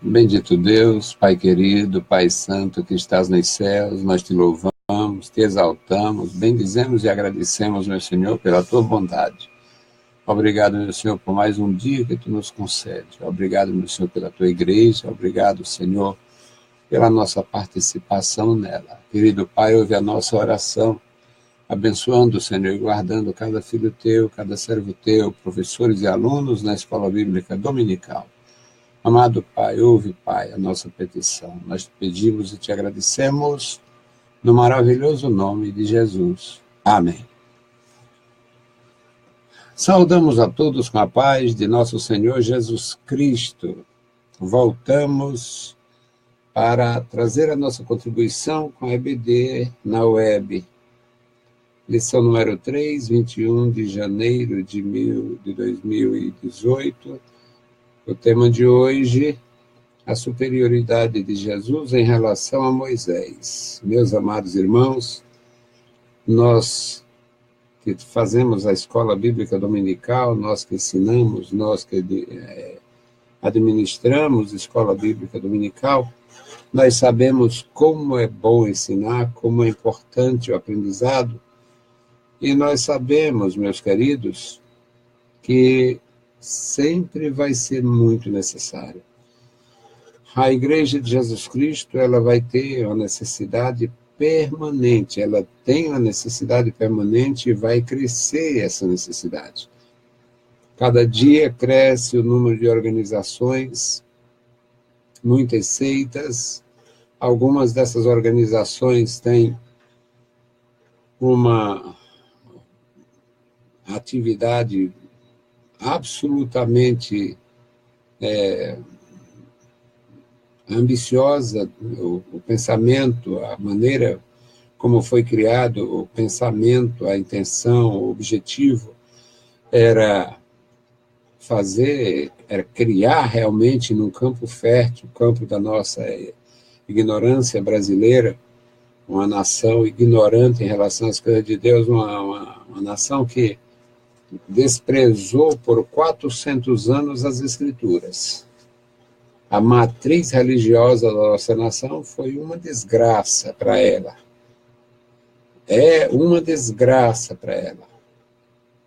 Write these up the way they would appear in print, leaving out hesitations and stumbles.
Bendito Deus, Pai querido, Pai santo que estás nos céus, nós te louvamos, te exaltamos, bendizemos e agradecemos, meu Senhor, pela tua bondade. Obrigado, meu Senhor, por mais um dia que tu nos concede. Obrigado, meu Senhor, pela tua igreja. Obrigado, Senhor, pela nossa participação nela. Querido Pai, ouve a nossa oração, abençoando, Senhor, e guardando cada filho teu, cada servo teu, professores e alunos na Escola Bíblica Dominical. Amado Pai, ouve, Pai, a nossa petição. Nós te pedimos e te agradecemos no maravilhoso nome de Jesus. Amém. Saudamos a todos com a paz de nosso Senhor Jesus Cristo. Voltamos para trazer a nossa contribuição com a EBD na web. Lição número 3, 21 de janeiro de 2018. O tema de hoje, a superioridade de Jesus em relação a Moisés. Meus amados irmãos, nós que fazemos a escola bíblica dominical, nós que ensinamos, nós que administramos a escola bíblica dominical, nós sabemos como é bom ensinar, como é importante o aprendizado, e nós sabemos, meus queridos, que sempre vai ser muito necessário. A Igreja de Jesus Cristo, ela vai ter uma necessidade permanente, ela tem uma necessidade permanente e vai crescer essa necessidade. Cada dia cresce o número de organizações, muitas seitas, algumas dessas organizações têm uma atividade absolutamente ambiciosa, o pensamento, a maneira como foi criado o pensamento, a intenção, o objetivo era criar realmente num campo fértil, o campo da nossa ignorância brasileira, uma nação ignorante em relação às coisas de Deus, uma nação que desprezou por 400 anos as Escrituras. A matriz religiosa da nossa nação foi uma desgraça para ela. É uma desgraça para ela.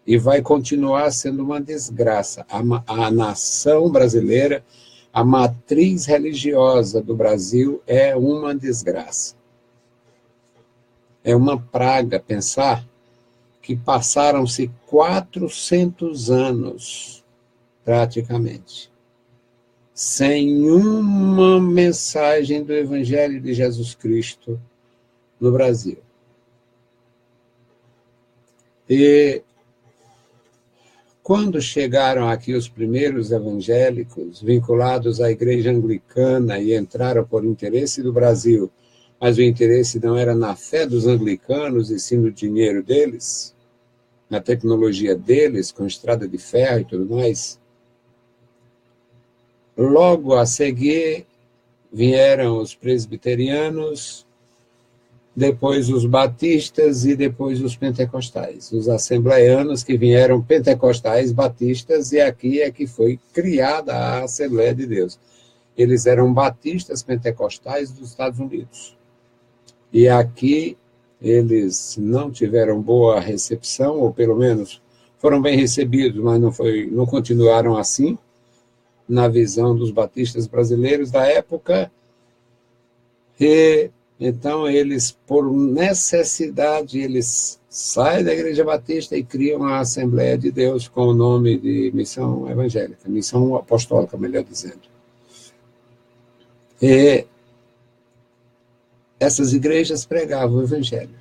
E vai continuar sendo uma desgraça. A nação brasileira, a matriz religiosa do Brasil é uma desgraça. É uma praga pensar que passaram-se 400 anos, praticamente, sem uma mensagem do Evangelho de Jesus Cristo no Brasil. E quando chegaram aqui os primeiros evangélicos vinculados à Igreja Anglicana e entraram por interesse do Brasil, mas o interesse não era na fé dos anglicanos e sim no dinheiro deles, na tecnologia deles, com estrada de ferro e tudo mais, logo a seguir vieram os presbiterianos, depois os batistas e depois os pentecostais. Os assembleianos que vieram pentecostais, batistas, e aqui é que foi criada a Assembleia de Deus. Eles eram batistas pentecostais dos Estados Unidos. E aqui eles não tiveram boa recepção, ou pelo menos foram bem recebidos, mas não continuaram assim, na visão dos batistas brasileiros da época. E então eles, por necessidade, eles saem da Igreja Batista e criam a Assembleia de Deus com o nome de Missão Evangélica, Missão Apostólica, melhor dizendo. E essas igrejas pregavam o Evangelho.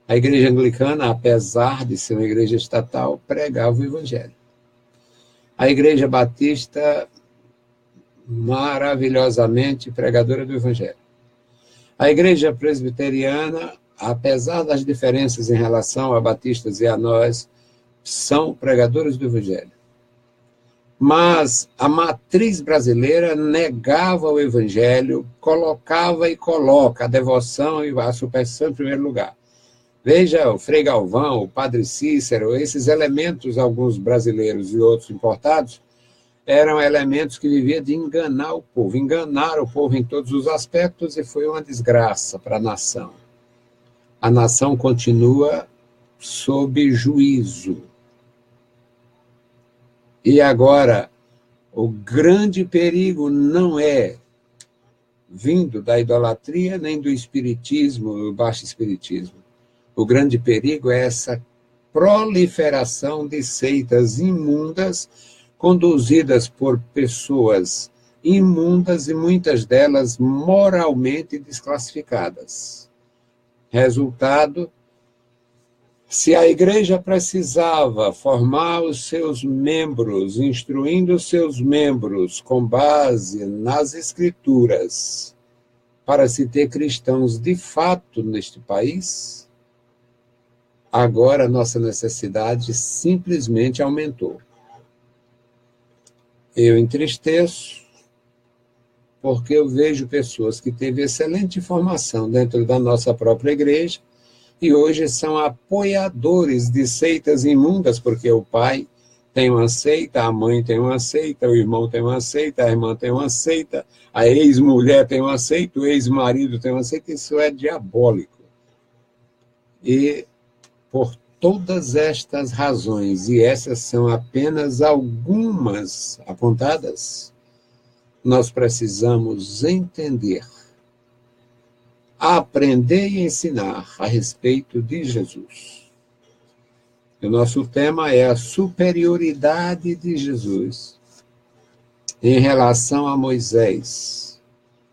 A Igreja Anglicana, apesar de ser uma igreja estatal, pregava o Evangelho. A Igreja Batista, maravilhosamente pregadora do Evangelho. A Igreja Presbiteriana, apesar das diferenças em relação a batistas e a nós, são pregadores do Evangelho. Mas a matriz brasileira negava o Evangelho, colocava e coloca a devoção e a superstição em primeiro lugar. Veja o Frei Galvão, o Padre Cícero, esses elementos, alguns brasileiros e outros importados, eram elementos que viviam de enganar o povo. Enganaram o povo em todos os aspectos e foi uma desgraça para a nação. A nação continua sob juízo. E agora, o grande perigo não é vindo da idolatria nem do espiritismo, do baixo espiritismo. O grande perigo é essa proliferação de seitas imundas conduzidas por pessoas imundas e muitas delas moralmente desclassificadas. Resultado, se a igreja precisava formar os seus membros, instruindo os seus membros com base nas escrituras, para se ter cristãos de fato neste país, agora nossa necessidade simplesmente aumentou. Eu entristeço, porque eu vejo pessoas que teve excelente formação dentro da nossa própria igreja e hoje são apoiadores de seitas imundas, porque o pai tem uma seita, a mãe tem uma seita, o irmão tem uma seita, a irmã tem uma seita, a ex-mulher tem uma seita, o ex-marido tem uma seita. Isso é diabólico. E por todas estas razões, e essas são apenas algumas apontadas, nós precisamos entender, aprender e ensinar a respeito de Jesus. O nosso tema é a superioridade de Jesus em relação a Moisés.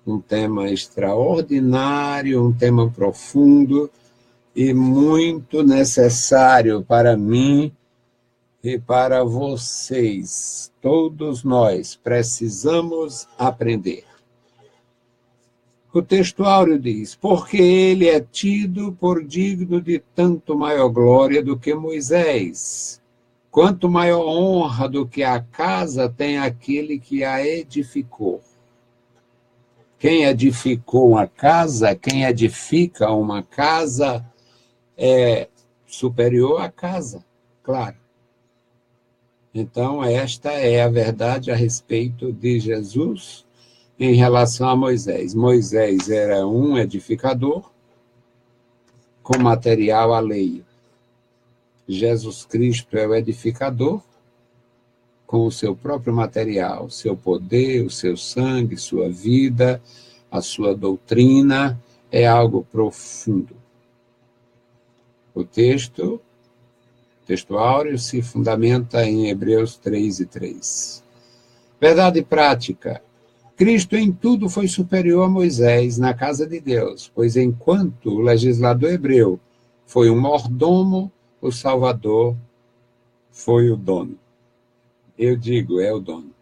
Um tema extraordinário, um tema profundo, e muito necessário para mim e para vocês. Todos nós precisamos aprender. O texto áureo diz: porque ele é tido por digno de tanto maior glória do que Moisés, quanto maior honra do que a casa tem aquele que a edificou. Quem edificou uma casa, quem edifica uma casa, é superior à casa, claro. Então, esta é a verdade a respeito de Jesus em relação a Moisés. Moisés era um edificador com material alheio. Jesus Cristo é o edificador com o seu próprio material, seu poder, o seu sangue, sua vida, a sua doutrina, é algo profundo. O texto áureo se fundamenta em Hebreus 3:3. Verdade prática. Cristo em tudo foi superior a Moisés na casa de Deus, pois enquanto o legislador hebreu foi um mordomo, o Salvador foi o dono. Eu digo, é o dono.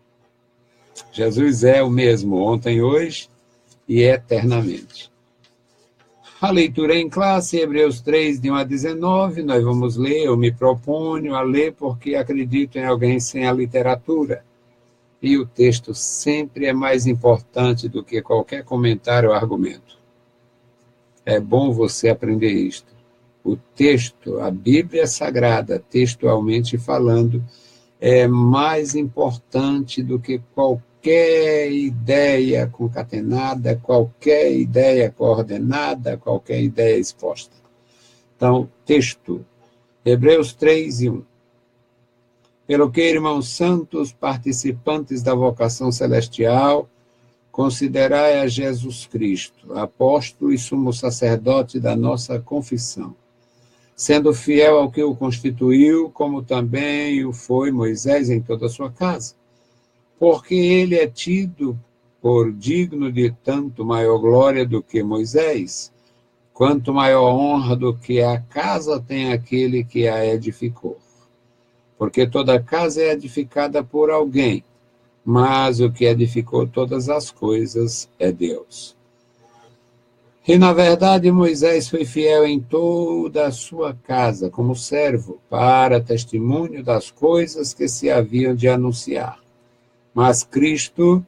Jesus é o mesmo ontem, hoje e eternamente. A leitura em classe, Hebreus 3, de 1 a 19, nós vamos ler, eu me proponho a ler porque acredito em alguém sem a literatura. E o texto sempre é mais importante do que qualquer comentário ou argumento. É bom você aprender isto. O texto, a Bíblia Sagrada, textualmente falando, é mais importante do que qualquer ideia concatenada, qualquer ideia coordenada, qualquer ideia exposta. Então, texto, Hebreus 3:1. Pelo que, irmãos santos, participantes da vocação celestial, considerai a Jesus Cristo, apóstolo e sumo sacerdote da nossa confissão, sendo fiel ao que o constituiu, como também o foi Moisés em toda a sua casa. Porque ele é tido por digno de tanto maior glória do que Moisés, quanto maior honra do que a casa tem aquele que a edificou. Porque toda casa é edificada por alguém, mas o que edificou todas as coisas é Deus. E, na verdade, Moisés foi fiel em toda a sua casa, como servo, para testemunho das coisas que se haviam de anunciar. Mas Cristo,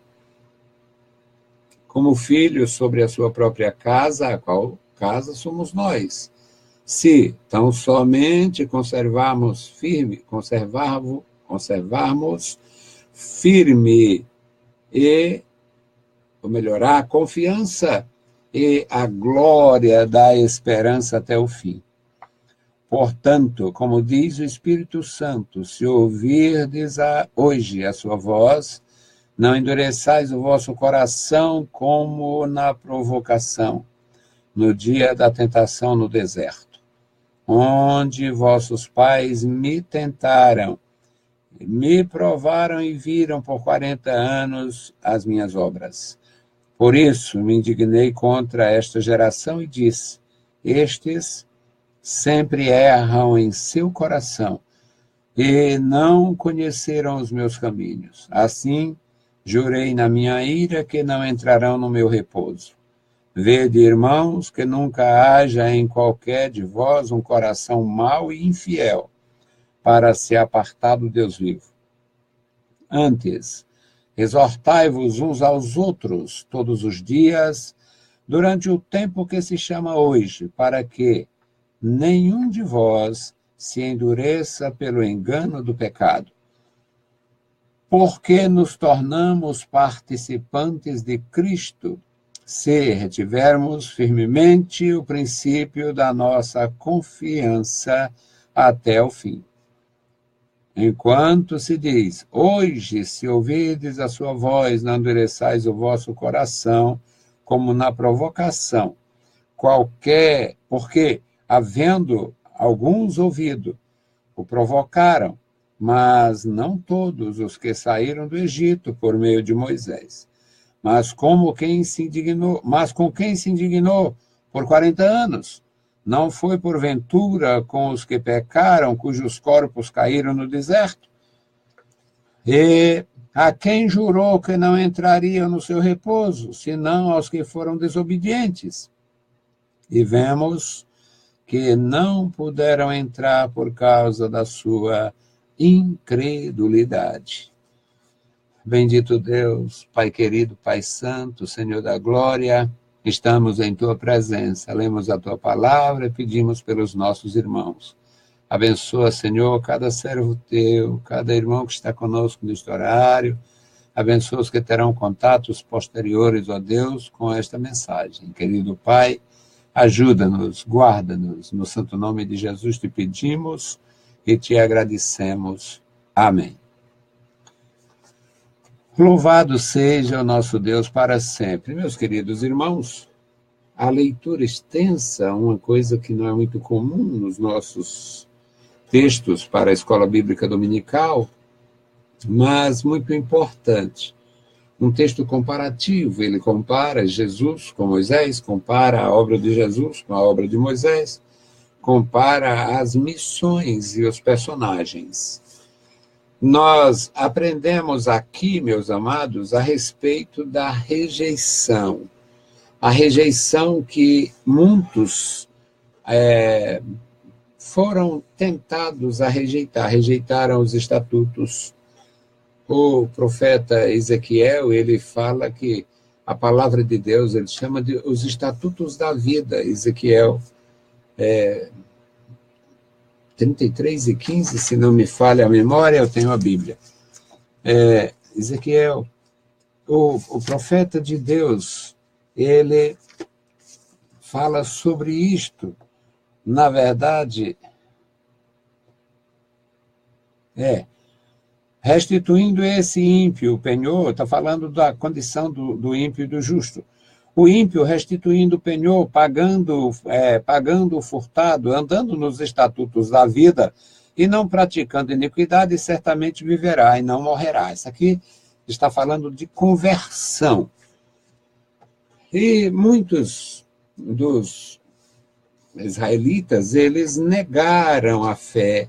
como filho sobre a sua própria casa, a qual casa somos nós. Se tão somente conservarmos firme e, ou melhor, a confiança e a glória da esperança até o fim. Portanto, como diz o Espírito Santo, se ouvirdes hoje a sua voz, não endureçais o vosso coração como na provocação, no dia da tentação no deserto, onde vossos pais me tentaram, me provaram e viram por 40 anos as minhas obras. Por isso me indignei contra esta geração e disse, estes sempre erram em seu coração e não conheceram os meus caminhos. Assim, jurei na minha ira que não entrarão no meu repouso. Vede, irmãos, que nunca haja em qualquer de vós um coração mau e infiel para se apartar do Deus vivo. Antes, exortai-vos uns aos outros todos os dias, durante o tempo que se chama hoje, para que nenhum de vós se endureça pelo engano do pecado. Porque nos tornamos participantes de Cristo, se retivermos firmemente o princípio da nossa confiança até o fim. Enquanto se diz, hoje, se ouvirdes a sua voz, não endureçais o vosso coração, como na provocação, porque, havendo alguns ouvido, o provocaram, mas não todos os que saíram do Egito por meio de Moisés. Mas com quem se indignou por 40 anos? Não foi porventura com os que pecaram, cujos corpos caíram no deserto? E a quem jurou que não entrariam no seu repouso, senão aos que foram desobedientes? E vemos que não puderam entrar por causa da sua incredulidade. Bendito Deus, Pai querido, Pai santo, Senhor da glória, estamos em Tua presença, lemos a Tua palavra e pedimos pelos nossos irmãos. Abençoa, Senhor, cada servo Teu, cada irmão que está conosco neste horário, abençoa os que terão contatos posteriores, ó Deus, com esta mensagem. Querido Pai, ajuda-nos, guarda-nos, no santo nome de Jesus te pedimos e te agradecemos. Amém. Louvado seja o nosso Deus para sempre. Meus queridos irmãos, a leitura extensa, uma coisa que não é muito comum nos nossos textos para a escola bíblica dominical, mas muito importante. Um texto comparativo, ele compara Jesus com Moisés, compara a obra de Jesus com a obra de Moisés, compara as missões e os personagens. Nós aprendemos aqui, meus amados, a respeito da rejeição. A rejeição que muitos foram tentados a rejeitar, rejeitaram os estatutos. O profeta Ezequiel, ele fala que a palavra de Deus, ele chama de os estatutos da vida. Ezequiel 33:15, se não me falha a memória, eu tenho a Bíblia. Ezequiel, o profeta de Deus, ele fala sobre isto. Na verdade, restituindo esse ímpio, o penhor, está falando da condição do ímpio e do justo. O ímpio restituindo o penhor, pagando o furtado, andando nos estatutos da vida e não praticando iniquidade, certamente viverá e não morrerá. Isso aqui está falando de conversão. E muitos dos israelitas, eles negaram a fé,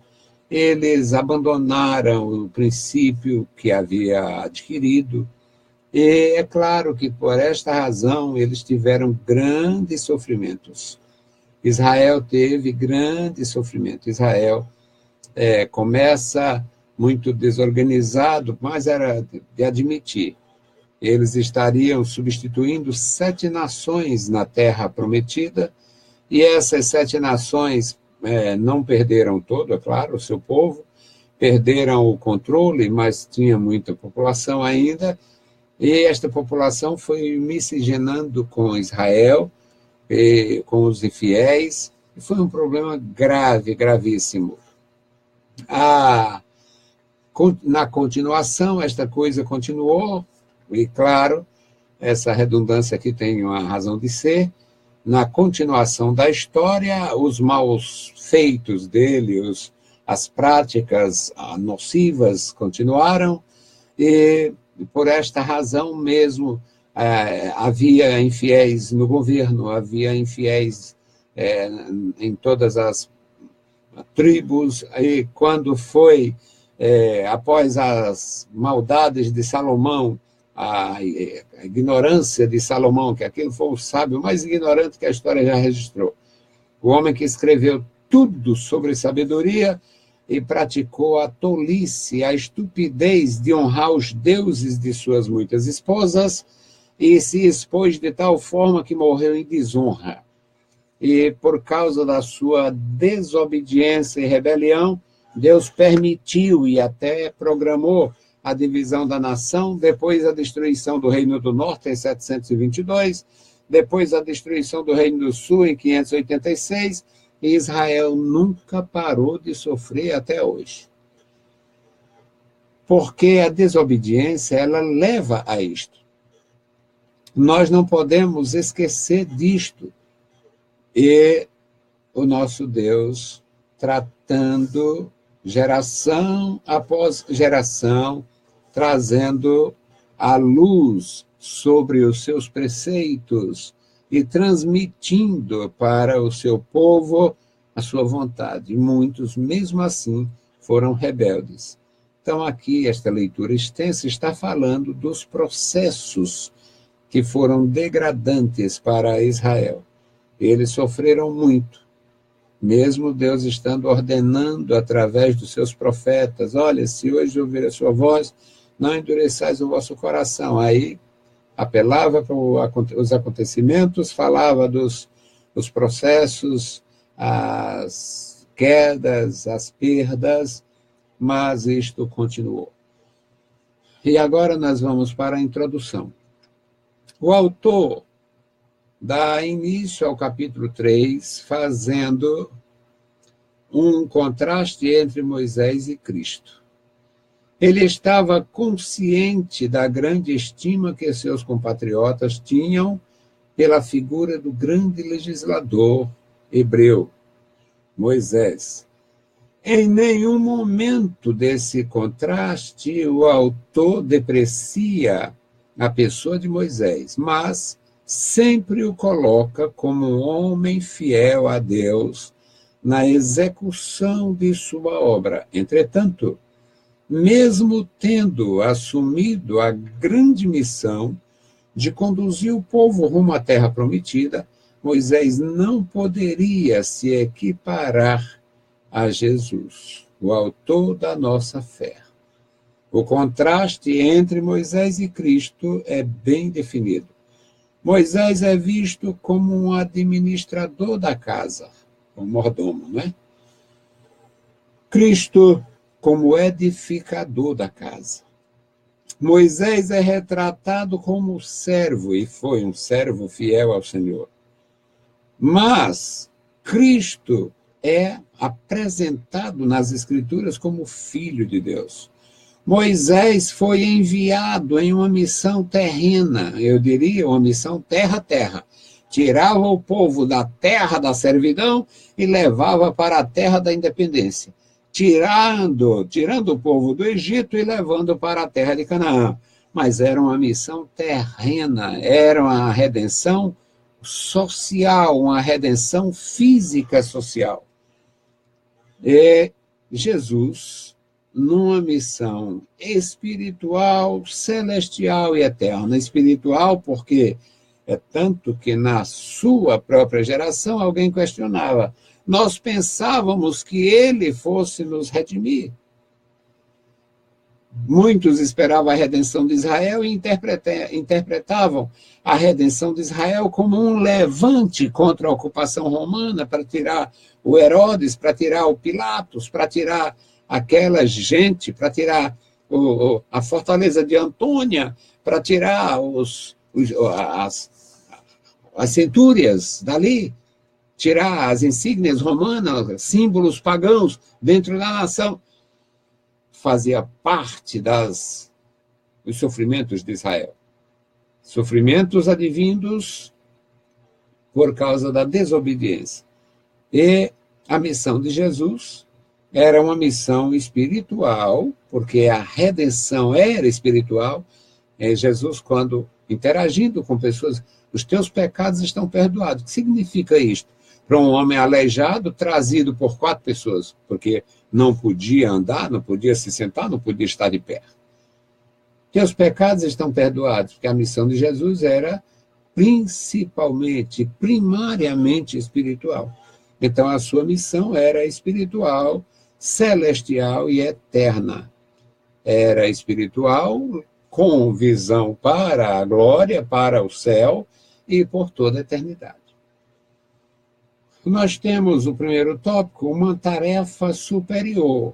eles abandonaram o princípio que havia adquirido, e é claro que por esta razão eles tiveram grandes sofrimentos. Israel teve grande sofrimento. Israel começa muito desorganizado, mas era de admitir. Eles estariam substituindo 7 nações na terra prometida, e essas 7 nações não perderam todo, é claro, o seu povo, perderam o controle, mas tinha muita população ainda, e esta população foi miscigenando com Israel, com os infiéis, e foi um problema grave, gravíssimo. Na continuação, esta coisa continuou, e claro, essa redundância aqui tem uma razão de ser. Na continuação da história, os maus feitos dele, as práticas nocivas continuaram, e por esta razão mesmo havia infiéis no governo, havia infiéis em todas as tribos, e quando foi, após as maldades de Salomão, a ignorância de Salomão, que aquele foi o sábio mais ignorante que a história já registrou, o homem que escreveu tudo sobre sabedoria e praticou a tolice, a estupidez de honrar os deuses de suas muitas esposas, e se expôs de tal forma que morreu em desonra. E por causa da sua desobediência e rebelião, Deus permitiu e até programou a divisão da nação, depois a destruição do Reino do Norte em 722, depois a destruição do Reino do Sul em 586, e Israel nunca parou de sofrer até hoje. Porque a desobediência, ela leva a isto. Nós não podemos esquecer disto. E o nosso Deus tratando geração após geração, trazendo a luz sobre os seus preceitos e transmitindo para o seu povo a sua vontade. Muitos, mesmo assim, foram rebeldes. Então, aqui, esta leitura extensa está falando dos processos que foram degradantes para Israel. Eles sofreram muito, mesmo Deus estando ordenando através dos seus profetas: olha, se hoje ouvir a sua voz, não endureçais o vosso coração. Aí apelava para os acontecimentos, falava dos processos, as quedas, as perdas, mas isto continuou. E agora nós vamos para a introdução. O autor dá início ao capítulo 3, fazendo um contraste entre Moisés e Cristo. Ele estava consciente da grande estima que seus compatriotas tinham pela figura do grande legislador hebreu, Moisés. Em nenhum momento desse contraste o autor deprecia a pessoa de Moisés, mas sempre o coloca como um homem fiel a Deus na execução de sua obra. Entretanto, mesmo tendo assumido a grande missão de conduzir o povo rumo à terra prometida, Moisés não poderia se equiparar a Jesus, o autor da nossa fé. O contraste entre Moisés e Cristo é bem definido. Moisés é visto como um administrador da casa, um mordomo, não é? Cristo como edificador da casa. Moisés é retratado como servo, e foi um servo fiel ao Senhor. Mas Cristo é apresentado nas Escrituras como Filho de Deus. Moisés foi enviado em uma missão terrena, eu diria uma missão terra-terra. Tirava o povo da terra da servidão e levava para a terra da independência. Tirando o povo do Egito e levando para a terra de Canaã. Mas era uma missão terrena, era uma redenção social, uma redenção física social. E Jesus, numa missão espiritual, celestial e eterna. Espiritual porque é tanto que na sua própria geração alguém questionava: nós pensávamos que ele fosse nos redimir. Muitos esperavam a redenção de Israel e interpretavam a redenção de Israel como um levante contra a ocupação romana, para tirar o Herodes, para tirar o Pilatos, para tirar aquela gente para tirar a fortaleza de Antônia, para tirar as centúrias dali, tirar as insígnias romanas, símbolos pagãos dentro da nação. Fazia parte dos sofrimentos de Israel. Sofrimentos advindos por causa da desobediência. E a missão de Jesus era uma missão espiritual, porque a redenção era espiritual. Jesus, quando interagindo com pessoas, os teus pecados estão perdoados. O que significa isto? Para um homem aleijado, trazido por 4 pessoas, porque não podia andar, não podia se sentar, não podia estar de pé. Teus pecados estão perdoados, porque a missão de Jesus era principalmente, primariamente espiritual. Então, a sua missão era espiritual, celestial e eterna. Era espiritual, com visão para a glória, para o céu e por toda a eternidade. Nós temos o primeiro tópico, uma tarefa superior,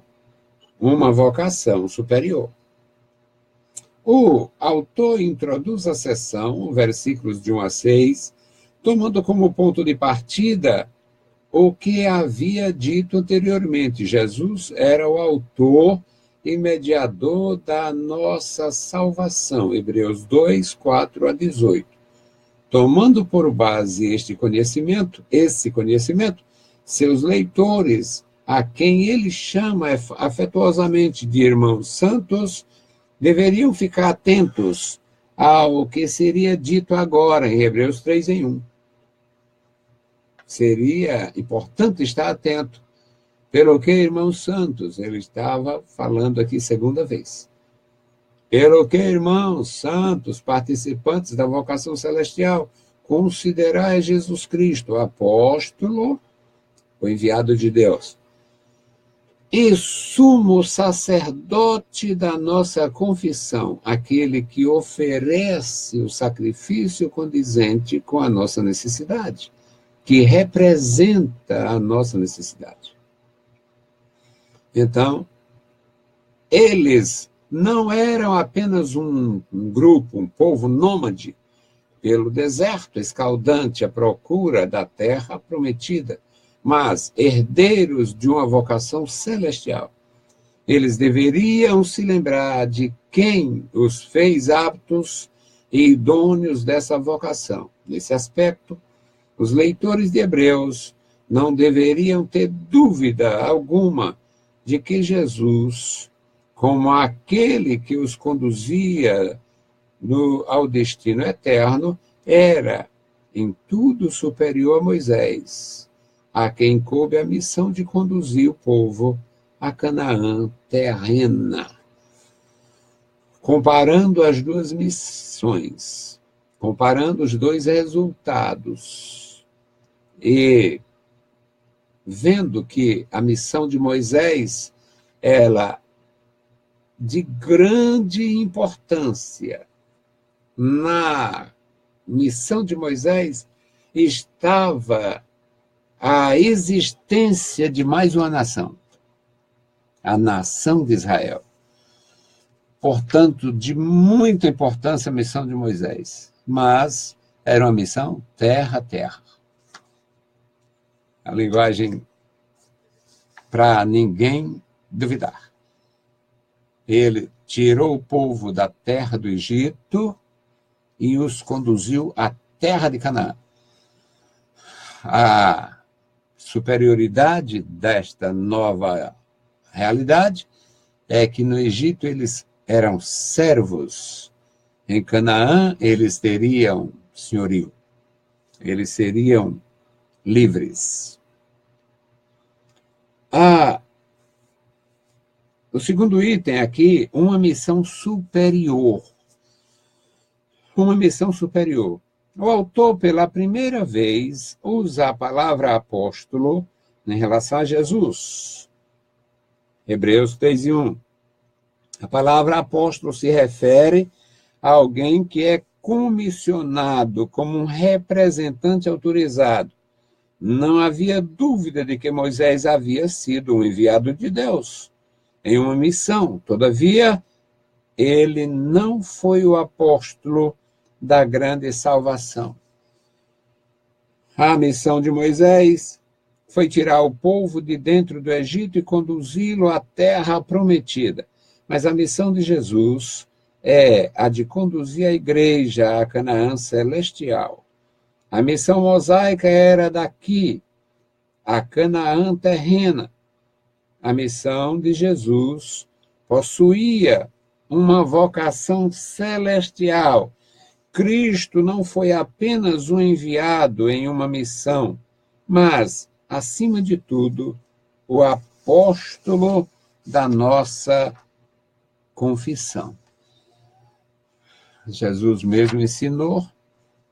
uma vocação superior. O autor introduz a sessão, versículos de 1 a 6, tomando como ponto de partida o que havia dito anteriormente. Jesus era o autor e mediador da nossa salvação. Hebreus 2, 4 a 18. Tomando por base esse conhecimento, seus leitores, a quem ele chama afetuosamente de irmãos santos, deveriam ficar atentos ao que seria dito agora em Hebreus 3, em 1. Seria importante estar atento. Pelo que, irmãos santos, ele estava falando aqui segunda vez. Pelo que, irmãos santos, participantes da vocação celestial, considerai Jesus Cristo, apóstolo, o enviado de Deus, e sumo sacerdote da nossa confissão, aquele que oferece o sacrifício condizente com a nossa necessidade, que representa a nossa necessidade. Então, eles não eram apenas um grupo, um povo nômade pelo deserto escaldante à procura da terra prometida, mas herdeiros de uma vocação celestial. Eles deveriam se lembrar de quem os fez aptos e idôneos dessa vocação. Nesse aspecto, os leitores de Hebreus não deveriam ter dúvida alguma de que Jesus, como aquele que os conduzia ao destino eterno, era em tudo superior a Moisés, a quem coube a missão de conduzir o povo a Canaã terrena. Comparando as duas missões, comparando os dois resultados, e vendo que a missão de Moisés, ela de grande importância, na missão de Moisés estava a existência de mais uma nação, a nação de Israel. Portanto, de muita importância a missão de Moisés, mas era uma missão terra a terra. A linguagem para ninguém duvidar. Ele tirou o povo da terra do Egito e os conduziu à terra de Canaã. A superioridade desta nova realidade é que no Egito eles eram servos, em Canaã eles teriam senhorio, eles seriam livres. O segundo item aqui, uma missão superior. Uma missão superior. O autor, pela primeira vez, usa a palavra apóstolo em relação a Jesus. Hebreus 3:1. A palavra apóstolo se refere a alguém que é comissionado como um representante autorizado. Não havia dúvida de que Moisés havia sido um enviado de Deus. em uma missão. Todavia, ele não foi o apóstolo da grande salvação. A missão de Moisés foi tirar o povo de dentro do Egito e conduzi-lo à terra prometida. Mas a missão de Jesus é a de conduzir a igreja a Canaã celestial. A missão mosaica era daqui, a Canaã terrena. A missão de Jesus possuía uma vocação celestial. Cristo não foi apenas um enviado em uma missão, mas, acima de tudo, o apóstolo da nossa confissão. Jesus mesmo ensinou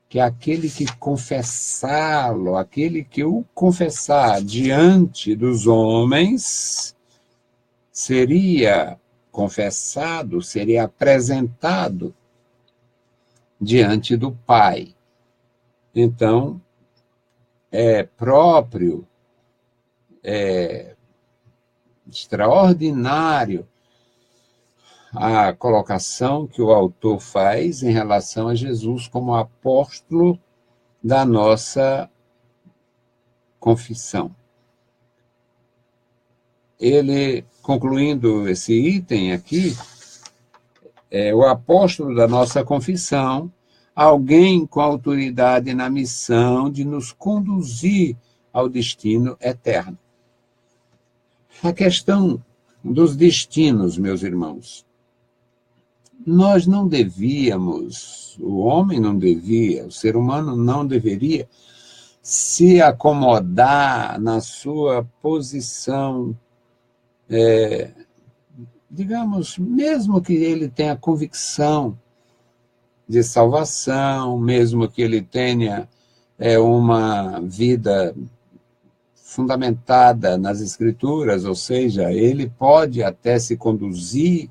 que aquele que confessá-lo, aquele que o confessar diante dos homens, seria confessado, seria apresentado diante do Pai. Então, é próprio, é extraordinário a colocação que o autor faz em relação a Jesus como apóstolo da nossa confissão. Ele, concluindo esse item aqui, é o apóstolo da nossa confissão, alguém com autoridade na missão de nos conduzir ao destino eterno. A questão dos destinos, meus irmãos. Nós não devíamos, o homem não devia, o ser humano não deveria se acomodar na sua posição, digamos, mesmo que ele tenha convicção de salvação, mesmo que ele tenha uma vida fundamentada nas Escrituras, ou seja, ele pode até se conduzir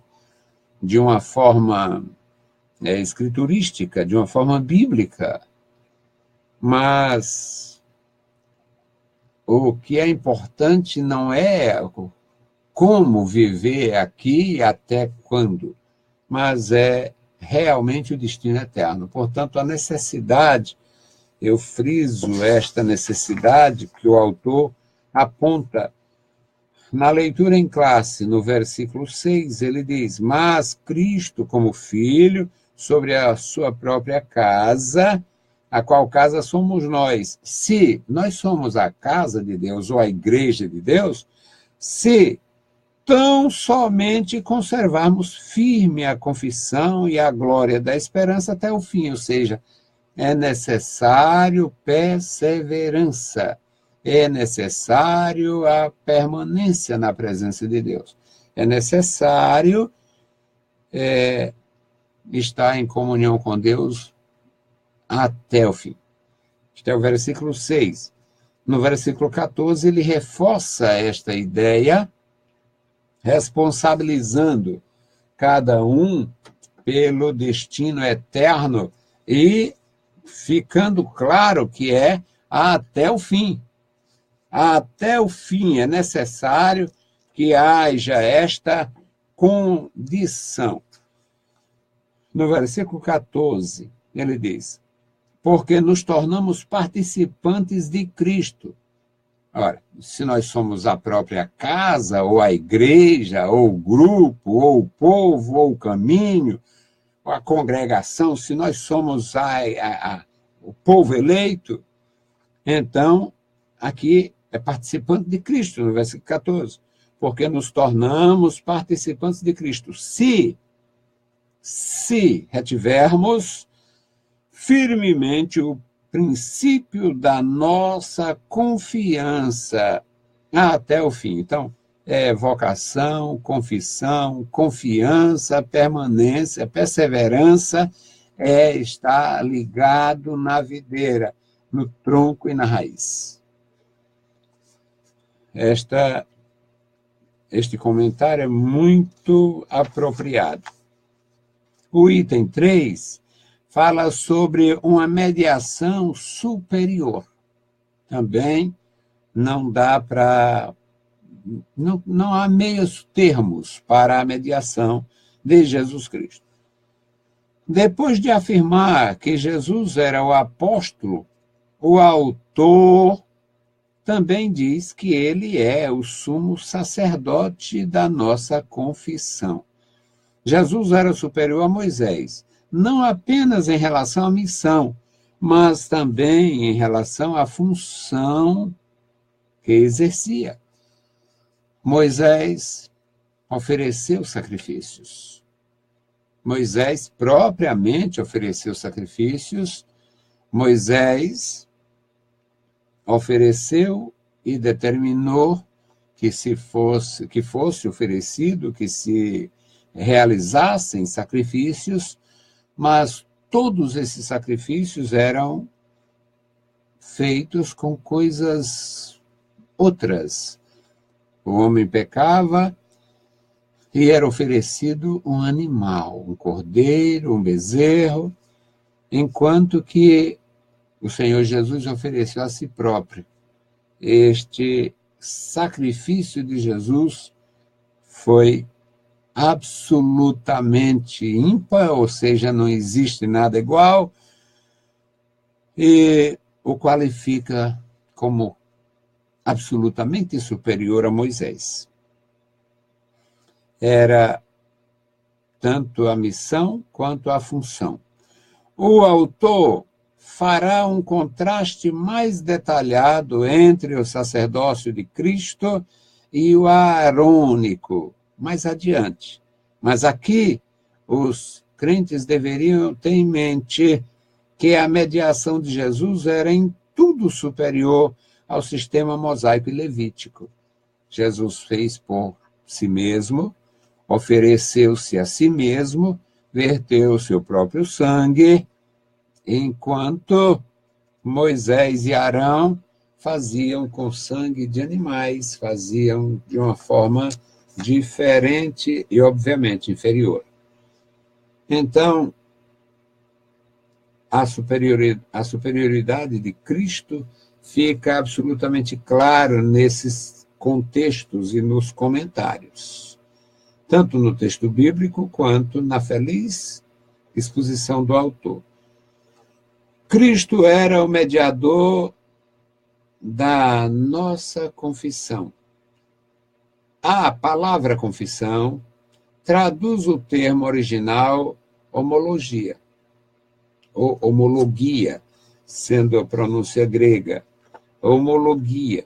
de uma forma escriturística, de uma forma bíblica, mas o que é importante não é como viver aqui e até quando, mas é realmente o destino eterno. Portanto, a necessidade, eu friso esta necessidade que o autor aponta na leitura em classe, no versículo 6, ele diz: mas Cristo como Filho, sobre a sua própria casa, a qual casa somos nós. Se nós somos a casa de Deus, ou a igreja de Deus, se tão somente conservarmos firme a confissão e a glória da esperança até o fim, ou seja, é necessário perseverança. É necessário a permanência na presença de Deus. É necessário estar em comunhão com Deus até o fim. Este é o versículo 6. No versículo 14, ele reforça esta ideia, responsabilizando cada um pelo destino eterno e ficando claro que é até o fim. Até o fim é necessário que haja esta condição. No versículo 14, ele diz: porque nos tornamos participantes de Cristo. Ora, se nós somos a própria casa, ou a igreja, ou o grupo, ou o povo, ou o caminho, ou a congregação, se nós somos o povo eleito, então, aqui é participante de Cristo, no versículo 14, porque nos tornamos participantes de Cristo. Se retivermos firmemente o princípio da nossa confiança até o fim. Então, vocação, confissão, confiança, permanência, perseverança, estar ligado na videira, no tronco e na raiz. Este comentário é muito apropriado. O item 3 fala sobre uma mediação superior. Também não dá para não há meios termos para a mediação de Jesus Cristo. Depois de afirmar que Jesus era o apóstolo, o autor também diz que ele é o sumo sacerdote da nossa confissão. Jesus era superior a Moisés, não apenas em relação à missão, mas também em relação à função que exercia. Moisés ofereceu sacrifícios. Moisés propriamente ofereceu sacrifícios. Moisés ofereceu e determinou que fosse oferecido, que se realizassem sacrifícios, mas todos esses sacrifícios eram feitos com coisas outras. O homem pecava e era oferecido um animal, um cordeiro, um bezerro, enquanto que o Senhor Jesus ofereceu a si próprio. Este sacrifício de Jesus foi absolutamente ímpar, ou seja, não existe nada igual, e o qualifica como absolutamente superior a Moisés. Era tanto a missão quanto a função. O autor fará um contraste mais detalhado entre o sacerdócio de Cristo e o aarônico, mais adiante. Mas aqui, os crentes deveriam ter em mente que a mediação de Jesus era em tudo superior ao sistema mosaico e levítico. Jesus fez por si mesmo, ofereceu-se a si mesmo, verteu o seu próprio sangue, enquanto Moisés e Arão faziam com sangue de animais, faziam de uma forma diferente e, obviamente, inferior. Então, a superioridade de Cristo fica absolutamente clara nesses contextos e nos comentários, tanto no texto bíblico quanto na feliz exposição do autor. Cristo era o mediador da nossa confissão. A palavra confissão traduz o termo original homologia, ou homologia, sendo a pronúncia grega, homologia.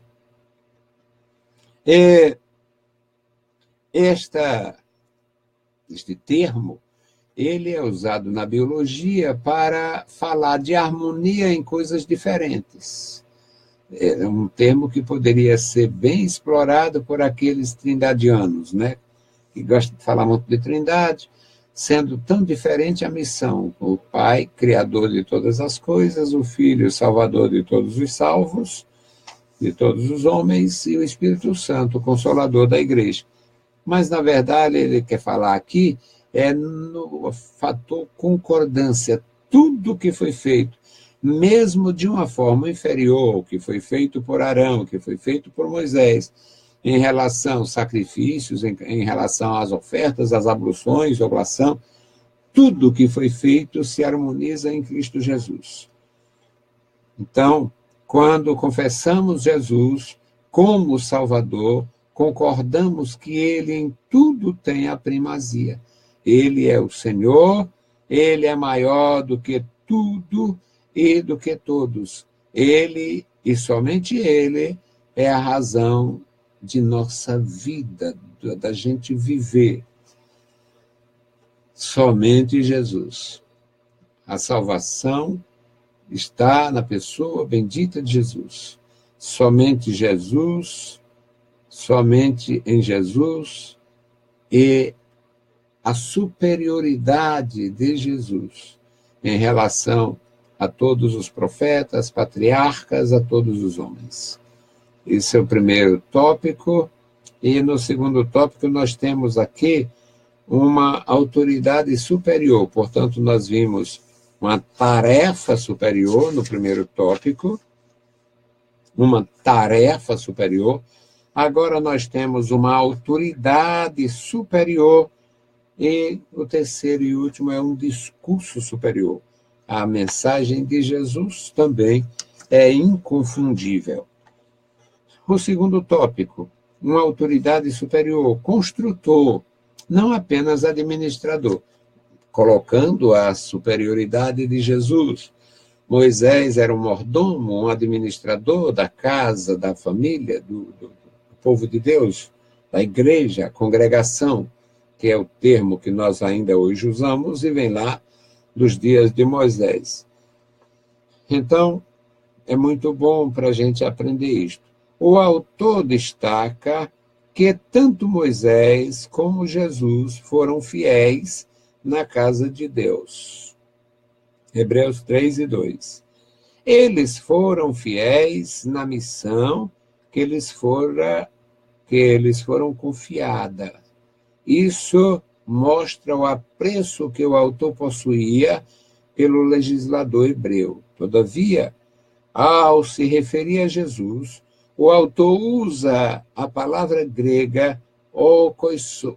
Este termo, ele é usado na biologia para falar de harmonia em coisas diferentes. É um termo que poderia ser bem explorado por aqueles trindadianos, né? Que gostam de falar muito de trindade, sendo tão diferente a missão. O Pai, Criador de todas as coisas, o Filho, Salvador de todos os salvos, de todos os homens, e o Espírito Santo, Consolador da Igreja. Mas, na verdade, ele quer falar aqui no fator concordância. Tudo que foi feito, mesmo de uma forma inferior ao que foi feito por Arão, que foi feito por Moisés, em relação aos sacrifícios, em relação às ofertas, às abluções, oblação, tudo que foi feito se harmoniza em Cristo Jesus. Então, quando confessamos Jesus como Salvador, concordamos que Ele em tudo tem a primazia. Ele é o Senhor, Ele é maior do que tudo e do que todos. Ele, e somente Ele, é a razão de nossa vida, da gente viver. Somente Jesus. A salvação está na pessoa bendita de Jesus. Somente Jesus, somente em Jesus, e a superioridade de Jesus em relação a todos os profetas, patriarcas, a todos os homens. Esse é o primeiro tópico, e no segundo tópico nós temos aqui uma autoridade superior. Portanto, nós vimos uma tarefa superior no primeiro tópico, uma tarefa superior. Agora nós temos uma autoridade superior e o terceiro e último é um discurso superior. A mensagem de Jesus também é inconfundível. O segundo tópico, uma autoridade superior, construtor, não apenas administrador, colocando a superioridade de Jesus. Moisés era um mordomo, um administrador da casa, da família, do povo de Deus, da igreja, a congregação, que é o termo que nós ainda hoje usamos, e vem lá dos dias de Moisés. Então, é muito bom para a gente aprender isto. O autor destaca que tanto Moisés como Jesus foram fiéis na casa de Deus. Hebreus 3:2. Eles foram fiéis na missão que lhes foram confiada. Isso mostra o apreço que o autor possuía pelo legislador hebreu. Todavia, ao se referir a Jesus, o autor usa a palavra grega okoio,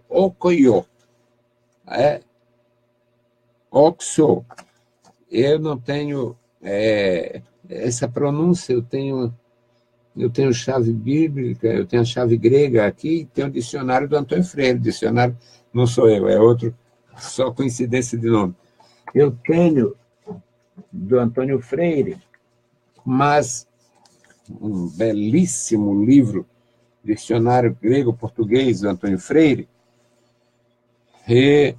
oxo. Eu não tenho essa pronúncia, eu tenho chave bíblica, eu tenho a chave grega aqui, tenho o dicionário do Antônio Freire. Dicionário não sou eu, é outro, só coincidência de nome. Eu tenho do Antônio Freire, mas um belíssimo livro, Dicionário Grego-Português do Antônio Freire, e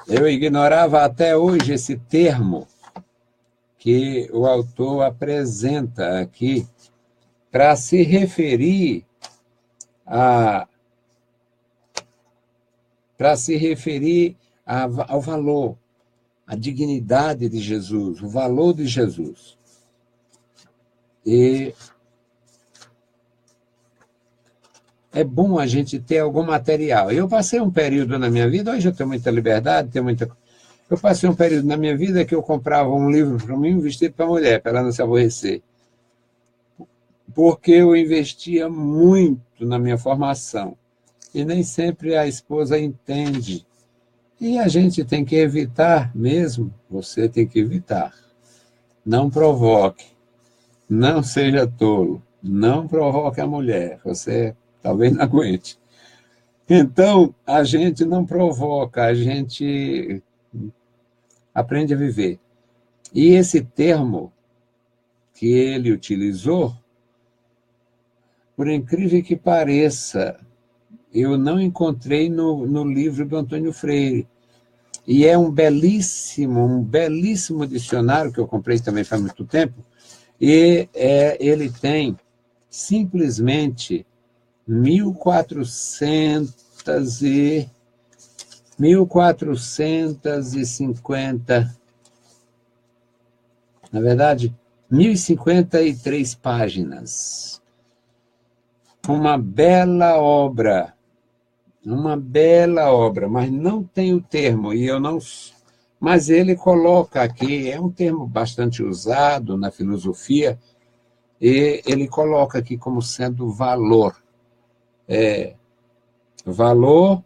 eu ignorava até hoje esse termo que o autor apresenta aqui para se referir ao valor, à dignidade de Jesus, o valor de Jesus. E é bom a gente ter algum material. Eu passei um período na minha vida, hoje eu tenho muita liberdade, eu passei um período na minha vida que eu comprava um livro para mim e um vestido para a mulher, para ela não se aborrecer. Porque eu investia muito na minha formação. E nem sempre a esposa entende. E a gente tem que evitar mesmo, você tem que evitar. Não provoque, não seja tolo, não provoque a mulher, você talvez não aguente. Então, a gente não provoca, a gente aprende a viver. E esse termo que ele utilizou, por incrível que pareça, eu não encontrei no livro do Antônio Freire. E é um belíssimo dicionário que eu comprei também faz muito tempo, e ele tem simplesmente 1450, na verdade, 1053 páginas. Uma bela obra, mas não tem o termo, mas ele coloca aqui, é um termo bastante usado na filosofia, e ele coloca aqui como sendo valor. Valor,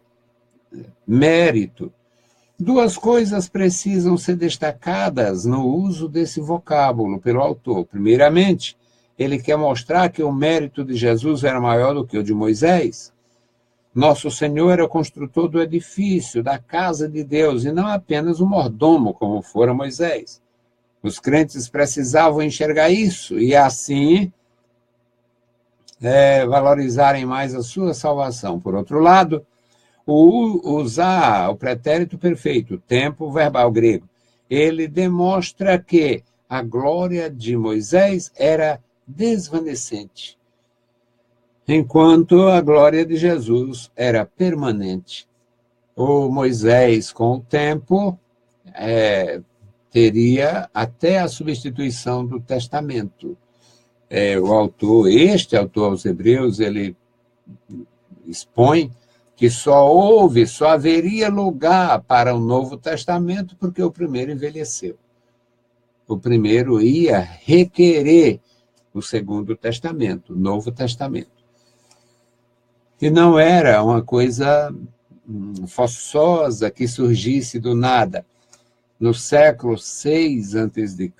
mérito. Duas coisas precisam ser destacadas no uso desse vocábulo pelo autor. Primeiramente, ele quer mostrar que o mérito de Jesus era maior do que o de Moisés. Nosso Senhor era o construtor do edifício, da casa de Deus, e não apenas o mordomo, como fora Moisés. Os crentes precisavam enxergar isso e, assim, valorizarem mais a sua salvação. Por outro lado, usar o pretérito perfeito, tempo verbal grego, ele demonstra que a glória de Moisés era desvanecente, enquanto a glória de Jesus era permanente. O Moisés, com o tempo, teria até a substituição do testamento. Este autor aos Hebreus, ele expõe que só haveria lugar para o Novo Testamento porque o primeiro envelheceu. o primeiro ia requerer o Segundo Testamento, o Novo Testamento. E não era uma coisa forçosa que surgisse do nada. No século 6 a.C.,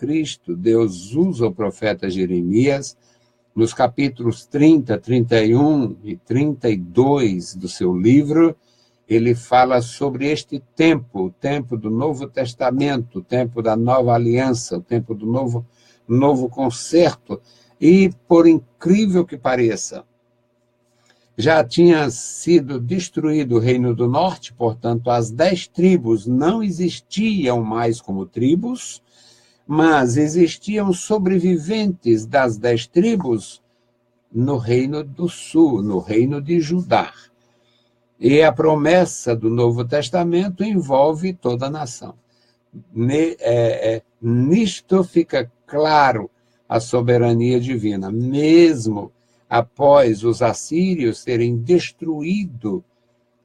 Deus usa o profeta Jeremias, nos capítulos 30, 31 e 32 do seu livro, ele fala sobre este tempo, o tempo do Novo Testamento, o tempo da nova aliança, o tempo do novo concerto. E, por incrível que pareça, já tinha sido destruído o Reino do Norte, portanto, as 10 tribos não existiam mais como tribos, mas existiam sobreviventes das 10 tribos no Reino do Sul, no Reino de Judá. E a promessa do Novo Testamento envolve toda a nação. Nisto fica claro a soberania divina, mesmo após os assírios terem destruído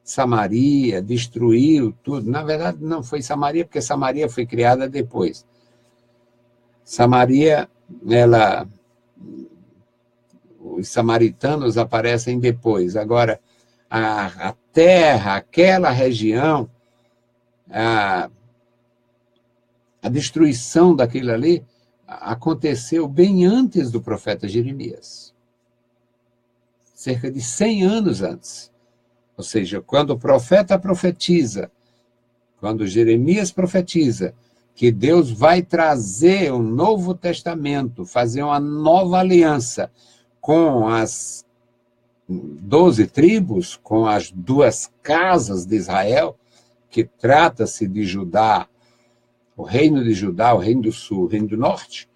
Samaria, destruiu tudo. Na verdade, não foi Samaria, porque Samaria foi criada depois. Samaria, os samaritanos aparecem depois. Agora, a terra, aquela região, a destruição daquilo ali aconteceu bem antes do profeta Jeremias. Cerca de 100 anos antes. Ou seja, quando o profeta profetiza, quando Jeremias profetiza, que Deus vai trazer um novo testamento, fazer uma nova aliança com as 12 tribos, com as 2 casas de Israel, que trata-se de Judá, o reino de Judá, o reino do sul, o reino do norte,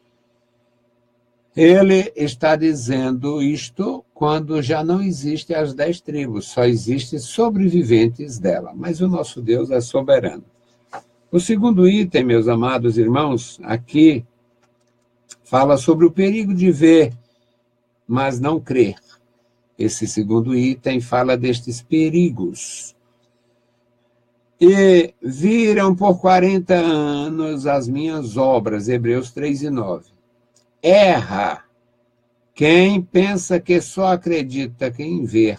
ele está dizendo isto quando já não existem as 10 tribos, só existem sobreviventes dela. Mas o nosso Deus é soberano. O segundo item, meus amados irmãos, aqui fala sobre o perigo de ver, mas não crer. Esse segundo item fala destes perigos. E viram por 40 anos as minhas obras, Hebreus 3:9. Erra quem pensa que só acredita quem vê.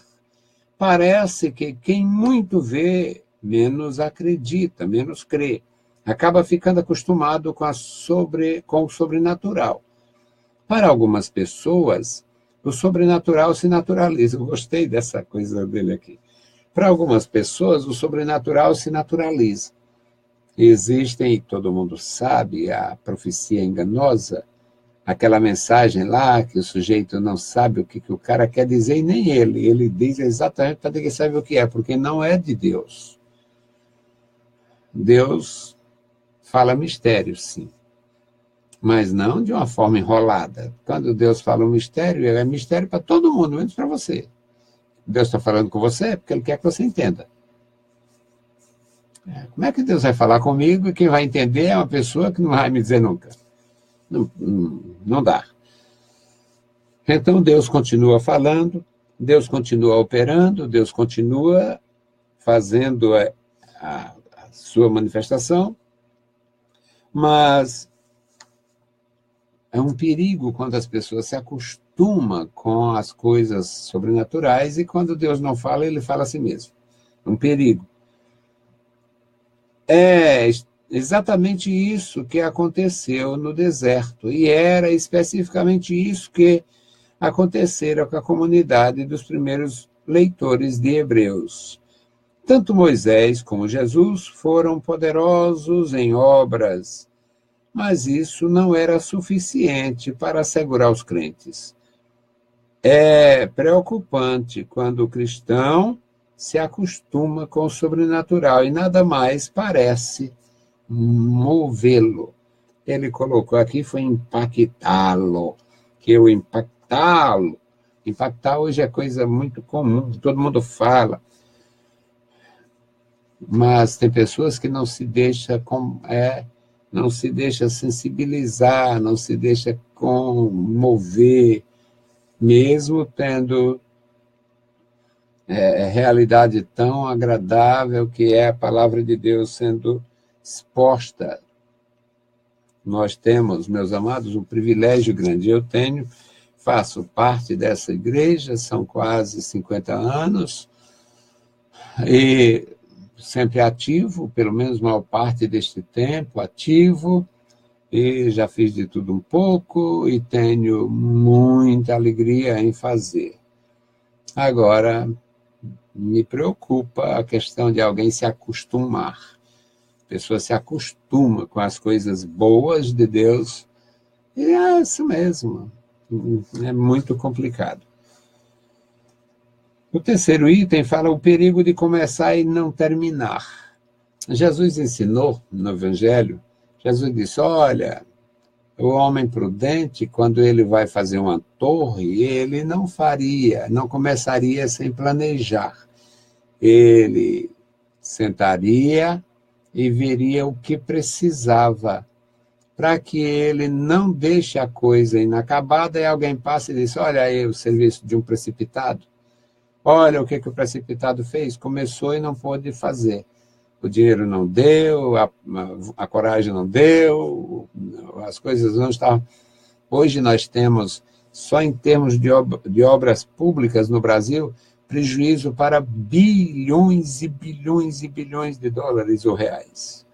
Parece que quem muito vê, menos acredita, menos crê. Acaba ficando acostumado com o sobrenatural. Para algumas pessoas, o sobrenatural se naturaliza. Eu gostei dessa coisa dele aqui. Para algumas pessoas, o sobrenatural se naturaliza. Existem, e todo mundo sabe, a profecia enganosa, aquela mensagem lá que o sujeito não sabe o que o cara quer dizer, e nem ele. Ele diz exatamente para ninguém sabe o que é, porque não é de Deus. Deus fala mistérios, sim, mas não de uma forma enrolada. Quando Deus fala um mistério, é mistério para todo mundo, menos para você. Deus está falando com você porque Ele quer que você entenda. Como é que Deus vai falar comigo e quem vai entender é uma pessoa que não vai me dizer nunca? Não dá. Então, Deus continua falando, Deus continua operando, Deus continua fazendo a sua manifestação, mas é um perigo quando as pessoas se acostumam com as coisas sobrenaturais e quando Deus não fala, ele fala a si mesmo. É um perigo. É exatamente isso que aconteceu no deserto, e era especificamente isso que acontecera com a comunidade dos primeiros leitores de Hebreus. Tanto Moisés como Jesus foram poderosos em obras, mas isso não era suficiente para assegurar os crentes. É preocupante quando o cristão se acostuma com o sobrenatural e nada mais parece movê-lo. Ele colocou aqui, foi impactá-lo, que o impactá-lo. Impactar hoje é coisa muito comum, todo mundo fala. Mas tem pessoas que não se deixam não se deixa sensibilizar, não se deixa comover, mesmo tendo realidade tão agradável que é a palavra de Deus sendo exposta. nós temos, meus amados, um privilégio grande. Faço parte dessa igreja, são quase 50 anos, e sempre ativo, pelo menos a maior parte deste tempo, ativo, e já fiz de tudo um pouco, e tenho muita alegria em fazer. Agora, me preocupa a questão de alguém se acostumar. A pessoa se acostuma com as coisas boas de Deus, e é isso mesmo. É muito complicado. O terceiro item fala o perigo de começar e não terminar. Jesus ensinou no Evangelho, Jesus disse, olha, o homem prudente, quando ele vai fazer uma torre, ele não começaria sem planejar. Ele sentaria e veria o que precisava, para que ele não deixe a coisa inacabada e alguém passe e diz, olha aí o serviço de um precipitado, olha o que o precipitado fez, começou e não pôde fazer. O dinheiro não deu, a coragem não deu, as coisas não estavam... Hoje nós temos, só em termos de obras públicas no Brasil, prejuízo para bilhões e bilhões e bilhões de dólares ou reais.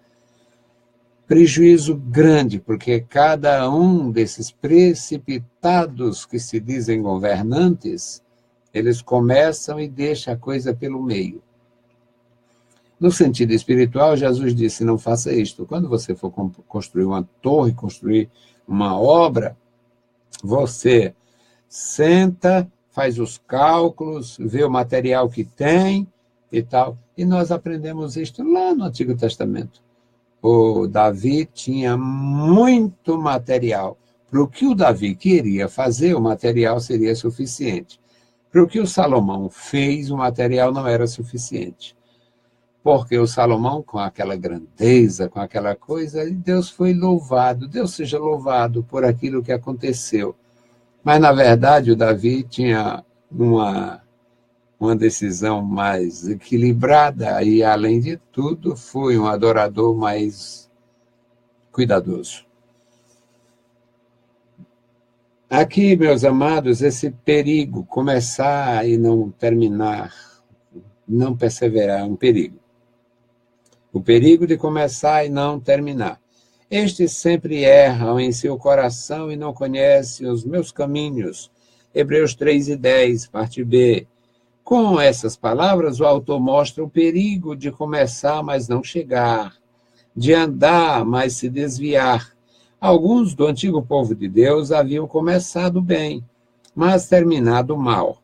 Prejuízo grande, porque cada um desses precipitados que se dizem governantes, eles começam e deixam a coisa pelo meio. No sentido espiritual, Jesus disse, não faça isto. Quando você for construir uma torre, construir uma obra, você senta, faz os cálculos, vê o material que tem e tal. E nós aprendemos isto lá no Antigo Testamento. O Davi tinha muito material. Para o que o Davi queria fazer, o material seria suficiente. Para o que o Salomão fez, o material não era suficiente. Porque o Salomão, com aquela grandeza, com aquela coisa, Deus foi louvado. Deus seja louvado por aquilo que aconteceu. Mas, na verdade, o Davi tinha uma decisão mais equilibrada e, além de tudo, foi um adorador mais cuidadoso. Aqui, meus amados, esse perigo, começar e não terminar, não perseverar, é um perigo. O perigo de começar e não terminar. Estes sempre erram em seu coração e não conhecem os meus caminhos. Hebreus 3:10, parte B. Com essas palavras, o autor mostra o perigo de começar, mas não chegar, de andar, mas se desviar. Alguns do antigo povo de Deus haviam começado bem, mas terminado mal.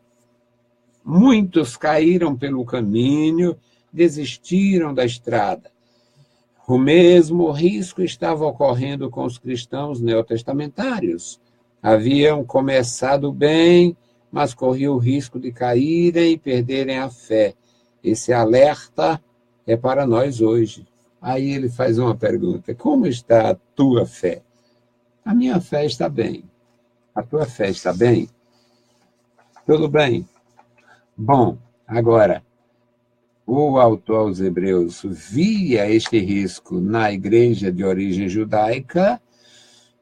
Muitos caíram pelo caminho, desistiram da estrada. O mesmo risco estava ocorrendo com os cristãos neotestamentários. Haviam começado bem, mas corriam o risco de caírem e perderem a fé. Esse alerta é para nós hoje. Aí ele faz uma pergunta, como está a tua fé? A minha fé está bem. A tua fé está bem? Tudo bem? Bom, agora, o autor aos Hebreus via este risco na igreja de origem judaica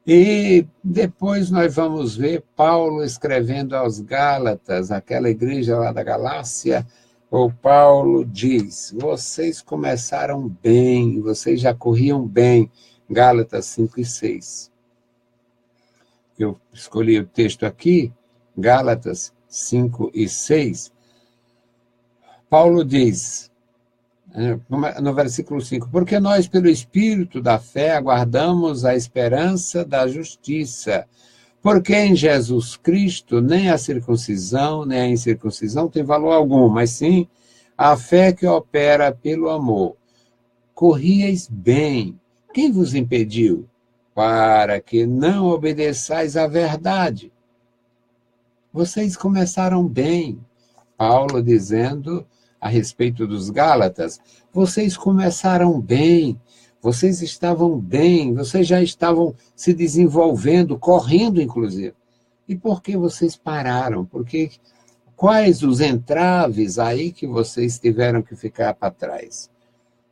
e depois nós vamos ver Paulo escrevendo aos Gálatas, aquela igreja lá da Galácia, o Paulo diz, vocês começaram bem, vocês já corriam bem, Gálatas 5:6. Eu escolhi o texto aqui, Gálatas 5:6. Paulo diz, no versículo 5, porque nós, pelo Espírito da fé, aguardamos a esperança da justiça, porque em Jesus Cristo nem a circuncisão, nem a incircuncisão tem valor algum, mas sim a fé que opera pelo amor. Corrieis bem. Quem vos impediu? Para que não obedeçais à verdade. Vocês começaram bem. Paulo dizendo a respeito dos Gálatas, vocês começaram bem, vocês estavam bem, vocês já estavam se desenvolvendo, correndo inclusive. E por que vocês pararam? Porque quais os entraves aí que vocês tiveram que ficar para trás?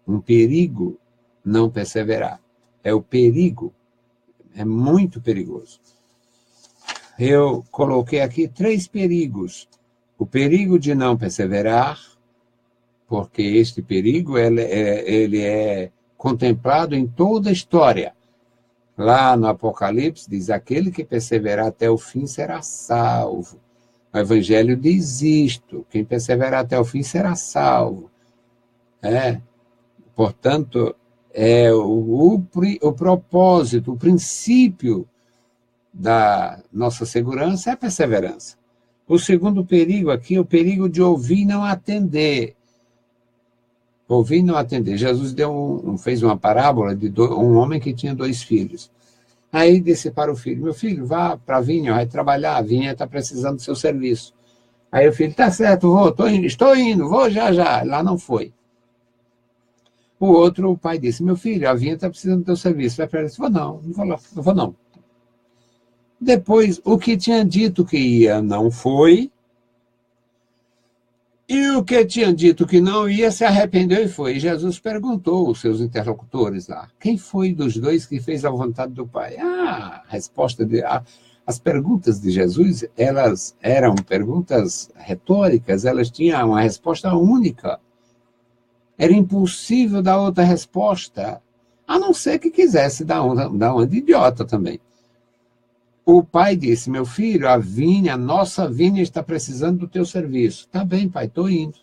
Um perigo não perseverar. É o perigo É muito perigoso. Eu coloquei aqui 3 perigos. O perigo de não perseverar, porque este perigo ele é contemplado em toda a história. Lá no Apocalipse diz, aquele que perseverar até o fim será salvo. O Evangelho diz isto, quem perseverar até o fim será salvo. Portanto, o propósito, o princípio da nossa segurança é a perseverança. O segundo perigo aqui é o perigo de ouvir e não atender. Ouvir e não atender. Jesus fez uma parábola de um homem que tinha 2 filhos. Aí disse para o filho, meu filho, vá para a vinha, vai trabalhar, a vinha está precisando do seu serviço. Aí o filho, tá certo, estou indo, vou já. Lá não foi. O pai disse, meu filho, a vinha está precisando do teu serviço. Vai para ele, disse, não vou não. Depois, o que tinha dito que ia não foi, e o que tinha dito que não ia se arrependeu e foi. E Jesus perguntou aos seus interlocutores lá, quem foi dos 2 que fez a vontade do Pai? As perguntas de Jesus, elas eram perguntas retóricas, elas tinham uma resposta única. Era impossível dar outra resposta, a não ser que quisesse dar uma de idiota também. O pai disse, meu filho, a nossa vinha está precisando do teu serviço. Tá bem, pai, estou indo.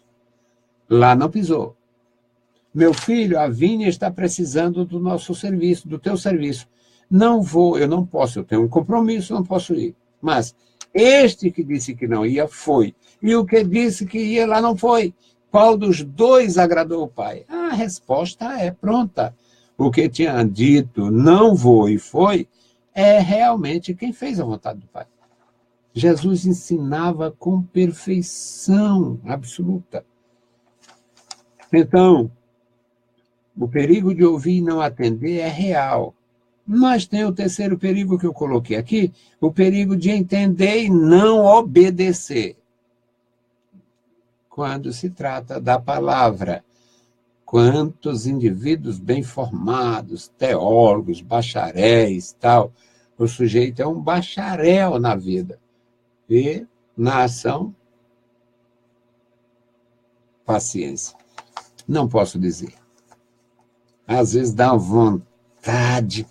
Lá não pisou. Meu filho, a vinha está precisando do nosso serviço, do teu serviço. Não vou, eu não posso, eu tenho um compromisso, não posso ir. Mas este que disse que não ia, foi. E o que disse que ia, lá não foi. Qual dos 2 agradou o pai? A resposta é pronta. O que tinha dito, não vou e foi, é realmente quem fez a vontade do Pai. Jesus ensinava com perfeição absoluta. Então, o perigo de ouvir e não atender é real. Mas tem o terceiro perigo que eu coloquei aqui, o perigo de entender e não obedecer. Quando se trata da palavra, quantos indivíduos bem formados, teólogos, bacharéis, tal, o sujeito é um bacharel na vida. E, na ação, paciência. Não posso dizer. Às vezes dá uma vontade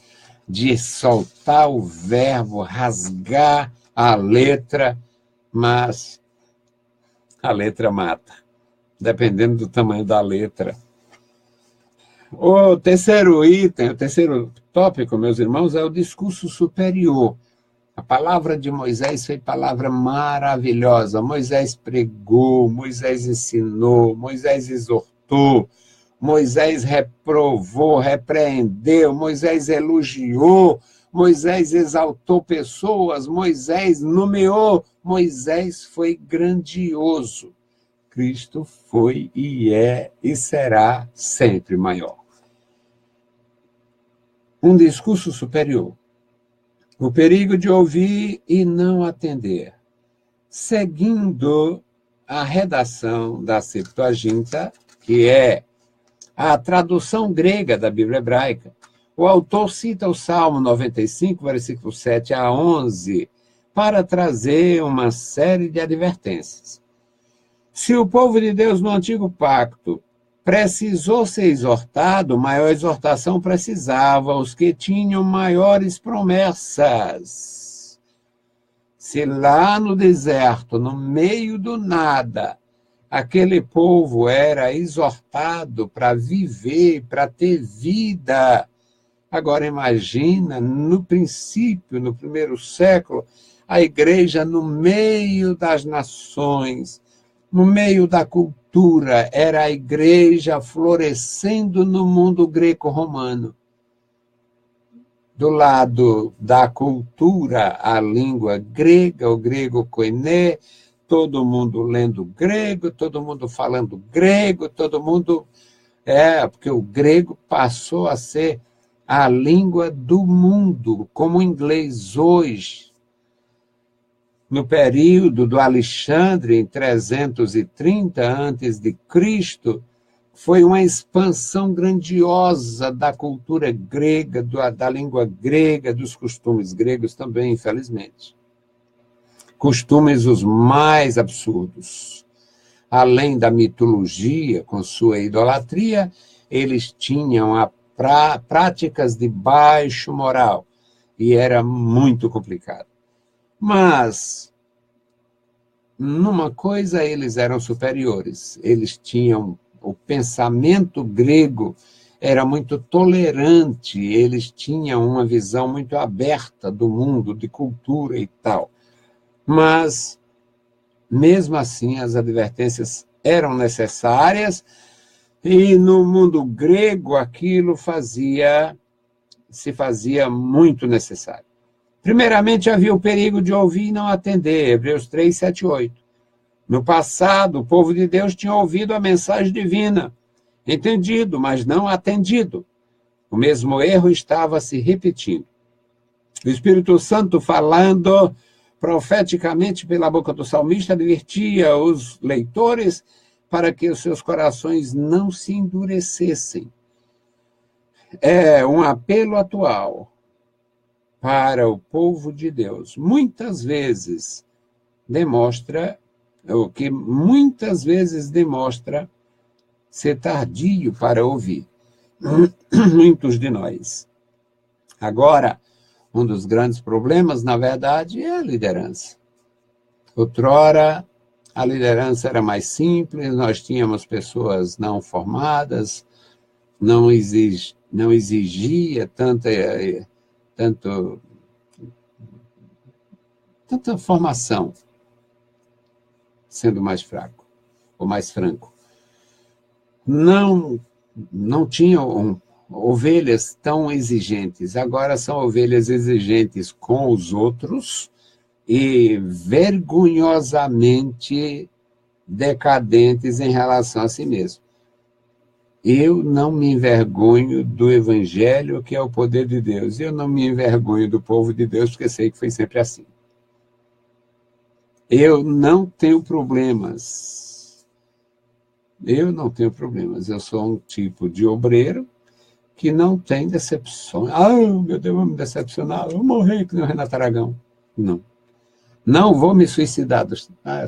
de soltar o verbo, rasgar a letra, mas a letra mata, dependendo do tamanho da letra. O terceiro item, o terceiro tópico, meus irmãos, é o discurso superior. A palavra de Moisés foi palavra maravilhosa. Moisés pregou, Moisés ensinou, Moisés exortou, Moisés reprovou, repreendeu, Moisés elogiou, Moisés exaltou pessoas, Moisés nomeou, Moisés foi grandioso. Cristo foi e é e será sempre maior. Um discurso superior. O perigo de ouvir e não atender. Seguindo a redação da Septuaginta, que é a tradução grega da Bíblia hebraica, o autor cita o Salmo 95, versículo 7 a 11, para trazer uma série de advertências. Se o povo de Deus no Antigo Pacto precisou ser exortado, maior exortação precisava os que tinham maiores promessas. Se lá no deserto, no meio do nada, aquele povo era exortado para viver, para ter vida. Agora imagina, no princípio, no primeiro século, a igreja no meio das nações, no meio da cultura, era a igreja florescendo no mundo greco-romano. Do lado da cultura, a língua grega, o grego koiné, todo mundo lendo grego, todo mundo falando grego, todo mundo... porque o grego passou a ser a língua do mundo, como o inglês hoje. No período do Alexandre, em 330 a.C., foi uma expansão grandiosa da cultura grega, da língua grega, dos costumes gregos também, infelizmente. Costumes os mais absurdos. Além da mitologia, com sua idolatria, eles tinham práticas de baixo moral, e era muito complicado. Mas, numa coisa, eles eram superiores. Eles tinham o pensamento grego era muito tolerante, eles tinham uma visão muito aberta do mundo, de cultura e tal. Mas, mesmo assim, as advertências eram necessárias, e no mundo grego aquilo se fazia muito necessário. Primeiramente, havia o perigo de ouvir e não atender, Hebreus 3, 7 e 8. No passado, o povo de Deus tinha ouvido a mensagem divina, entendido, mas não atendido. O mesmo erro estava se repetindo. O Espírito Santo, falando profeticamente pela boca do salmista, advertia os leitores para que os seus corações não se endurecessem. É um apelo atual para o povo de Deus. Muitas vezes demonstra ser tardio para ouvir. Muitos de nós. Agora, um dos grandes problemas, na verdade, é a liderança. Outrora, a liderança era mais simples, nós tínhamos pessoas não formadas, não exigia tanta formação, sendo mais fraco, ou mais franco. Não tinham ovelhas tão exigentes, agora são ovelhas exigentes com os outros e vergonhosamente decadentes em relação a si mesmo. Eu não me envergonho do Evangelho, que é o poder de Deus. Eu não me envergonho do povo de Deus, porque sei que foi sempre assim. Eu não tenho problemas. Eu sou um tipo de obreiro que não tem decepções. Meu Deus, vou me decepcionar. Eu vou morrer que nem o Renato Aragão. Não. Não vou me suicidar.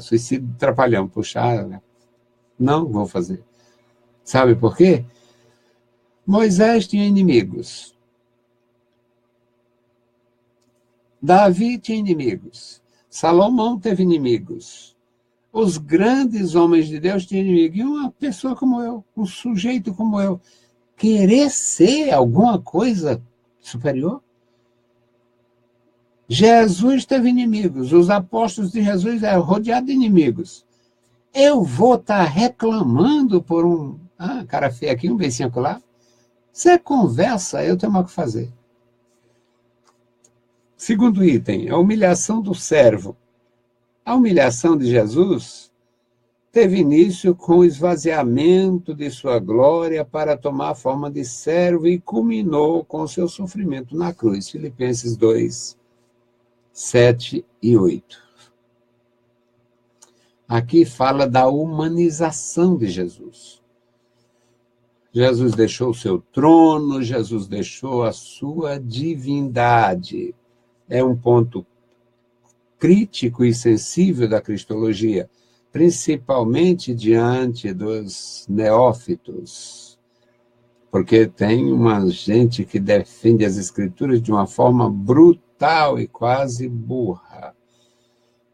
Suicídio trapalhão, puxar. Né? Não vou fazer. Sabe por quê? Moisés tinha inimigos. Davi tinha inimigos. Salomão teve inimigos. Os grandes homens de Deus tinham inimigos. E uma pessoa como eu, um sujeito como eu, querer ser alguma coisa superior? Jesus teve inimigos. Os apóstolos de Jesus eram rodeados de inimigos. Eu vou estar reclamando por um cara feio aqui, um beicinho lá? Você conversa, eu tenho mais o que fazer. Segundo item, a humilhação do servo. A humilhação de Jesus teve início com o esvaziamento de sua glória para tomar a forma de servo e culminou com o seu sofrimento na cruz. Filipenses 2, 7 e 8. Aqui fala da humanização de Jesus. Jesus deixou o seu trono, Jesus deixou a sua divindade. É um ponto crítico e sensível da cristologia, principalmente diante dos neófitos, porque tem uma gente que defende as escrituras de uma forma brutal e quase burra.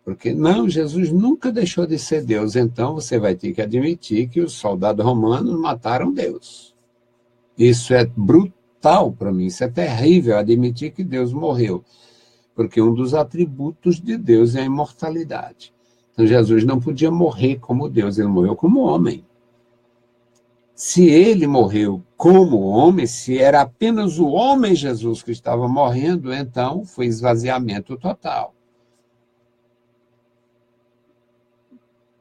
Porque, não, Jesus nunca deixou de ser Deus, então você vai ter que admitir que os soldados romanos mataram Deus. Isso é brutal para mim, isso é terrível, admitir que Deus morreu. Porque um dos atributos de Deus é a imortalidade. Então, Jesus não podia morrer como Deus, ele morreu como homem. Se ele morreu como homem, se era apenas o homem Jesus que estava morrendo, então foi esvaziamento total.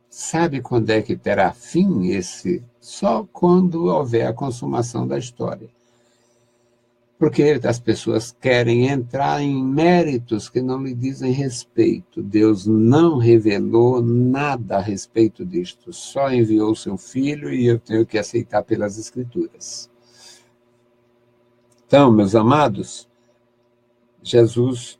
Sabe quando é que terá fim esse? Só quando houver a consumação da história. Porque as pessoas querem entrar em méritos que não lhe dizem respeito. Deus não revelou nada a respeito disto, só enviou o seu filho e eu tenho que aceitar pelas Escrituras. Então, meus amados, Jesus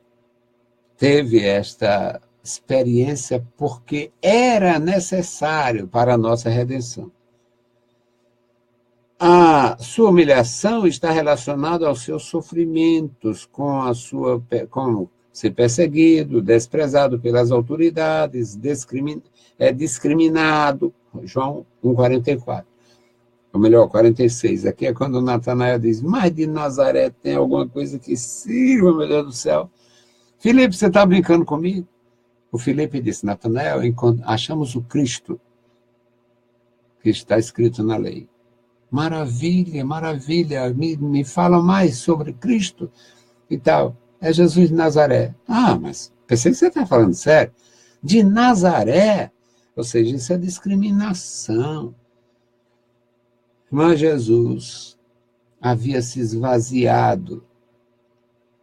teve esta experiência porque era necessário para a nossa redenção. A sua humilhação está relacionada aos seus sofrimentos, com ser perseguido, desprezado pelas autoridades, discriminado. João 1,44. Ou melhor, 46. Aqui é quando Natanael diz, mas de Nazaré tem alguma coisa que sirva, meu Deus do céu. Filipe, você está brincando comigo? O Filipe disse, Natanael, achamos o Cristo que está escrito na lei. Maravilha, maravilha, me fala mais sobre Cristo e tal. É Jesus de Nazaré. Ah, mas pensei que você está falando sério. De Nazaré? Ou seja, isso é discriminação. Mas Jesus havia se esvaziado.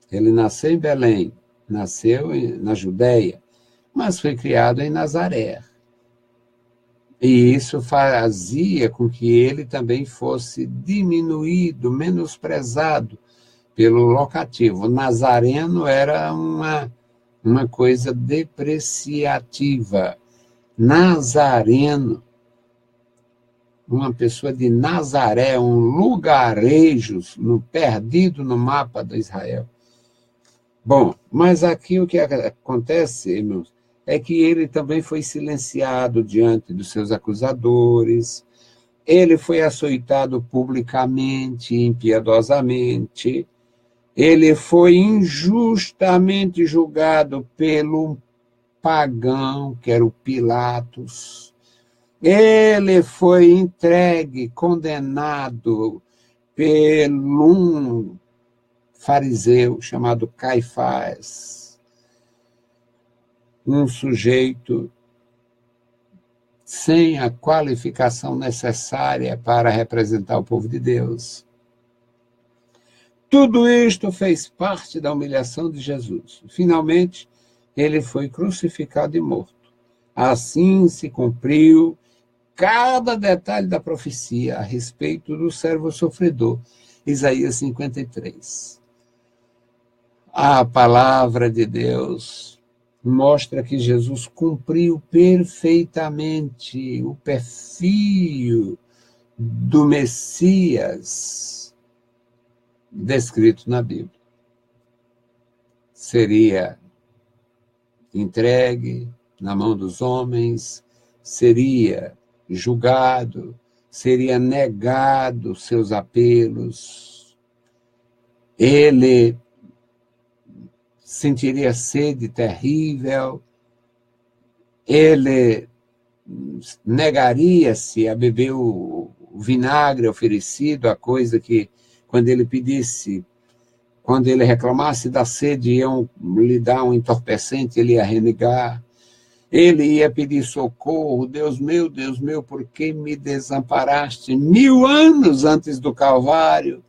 Ele nasceu em Belém, nasceu na Judéia, mas foi criado em Nazaré. E isso fazia com que ele também fosse diminuído, menosprezado pelo locativo. Nazareno era uma coisa depreciativa. Nazareno, uma pessoa de Nazaré, um lugarejo perdido no mapa de Israel. Bom, mas aqui o que acontece, irmãos, é que ele também foi silenciado diante dos seus acusadores, ele foi açoitado publicamente, impiedosamente, ele foi injustamente julgado pelo pagão, que era o Pilatos, ele foi entregue, condenado pelo fariseu chamado Caifás, um sujeito sem a qualificação necessária para representar o povo de Deus. Tudo isto fez parte da humilhação de Jesus. Finalmente, ele foi crucificado e morto. Assim se cumpriu cada detalhe da profecia a respeito do servo sofredor. Isaías 53. A palavra de Deus mostra que Jesus cumpriu perfeitamente o perfil do Messias descrito na Bíblia. Seria entregue na mão dos homens, seria julgado, seria negado seus apelos, ele sentiria sede terrível, ele negaria-se a beber o vinagre oferecido, a coisa que, quando ele pedisse, quando ele reclamasse da sede, iam lhe dar um entorpecente, ele ia renegar. Ele ia pedir socorro, Deus meu, por que me desamparaste 1000 anos antes do Calvário?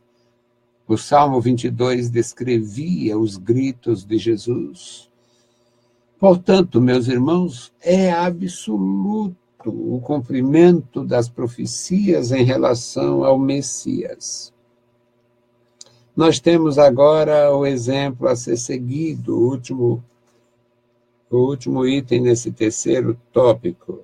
O Salmo 22 descrevia os gritos de Jesus. Portanto, meus irmãos, é absoluto o cumprimento das profecias em relação ao Messias. Nós temos agora o exemplo a ser seguido, o último item nesse terceiro tópico.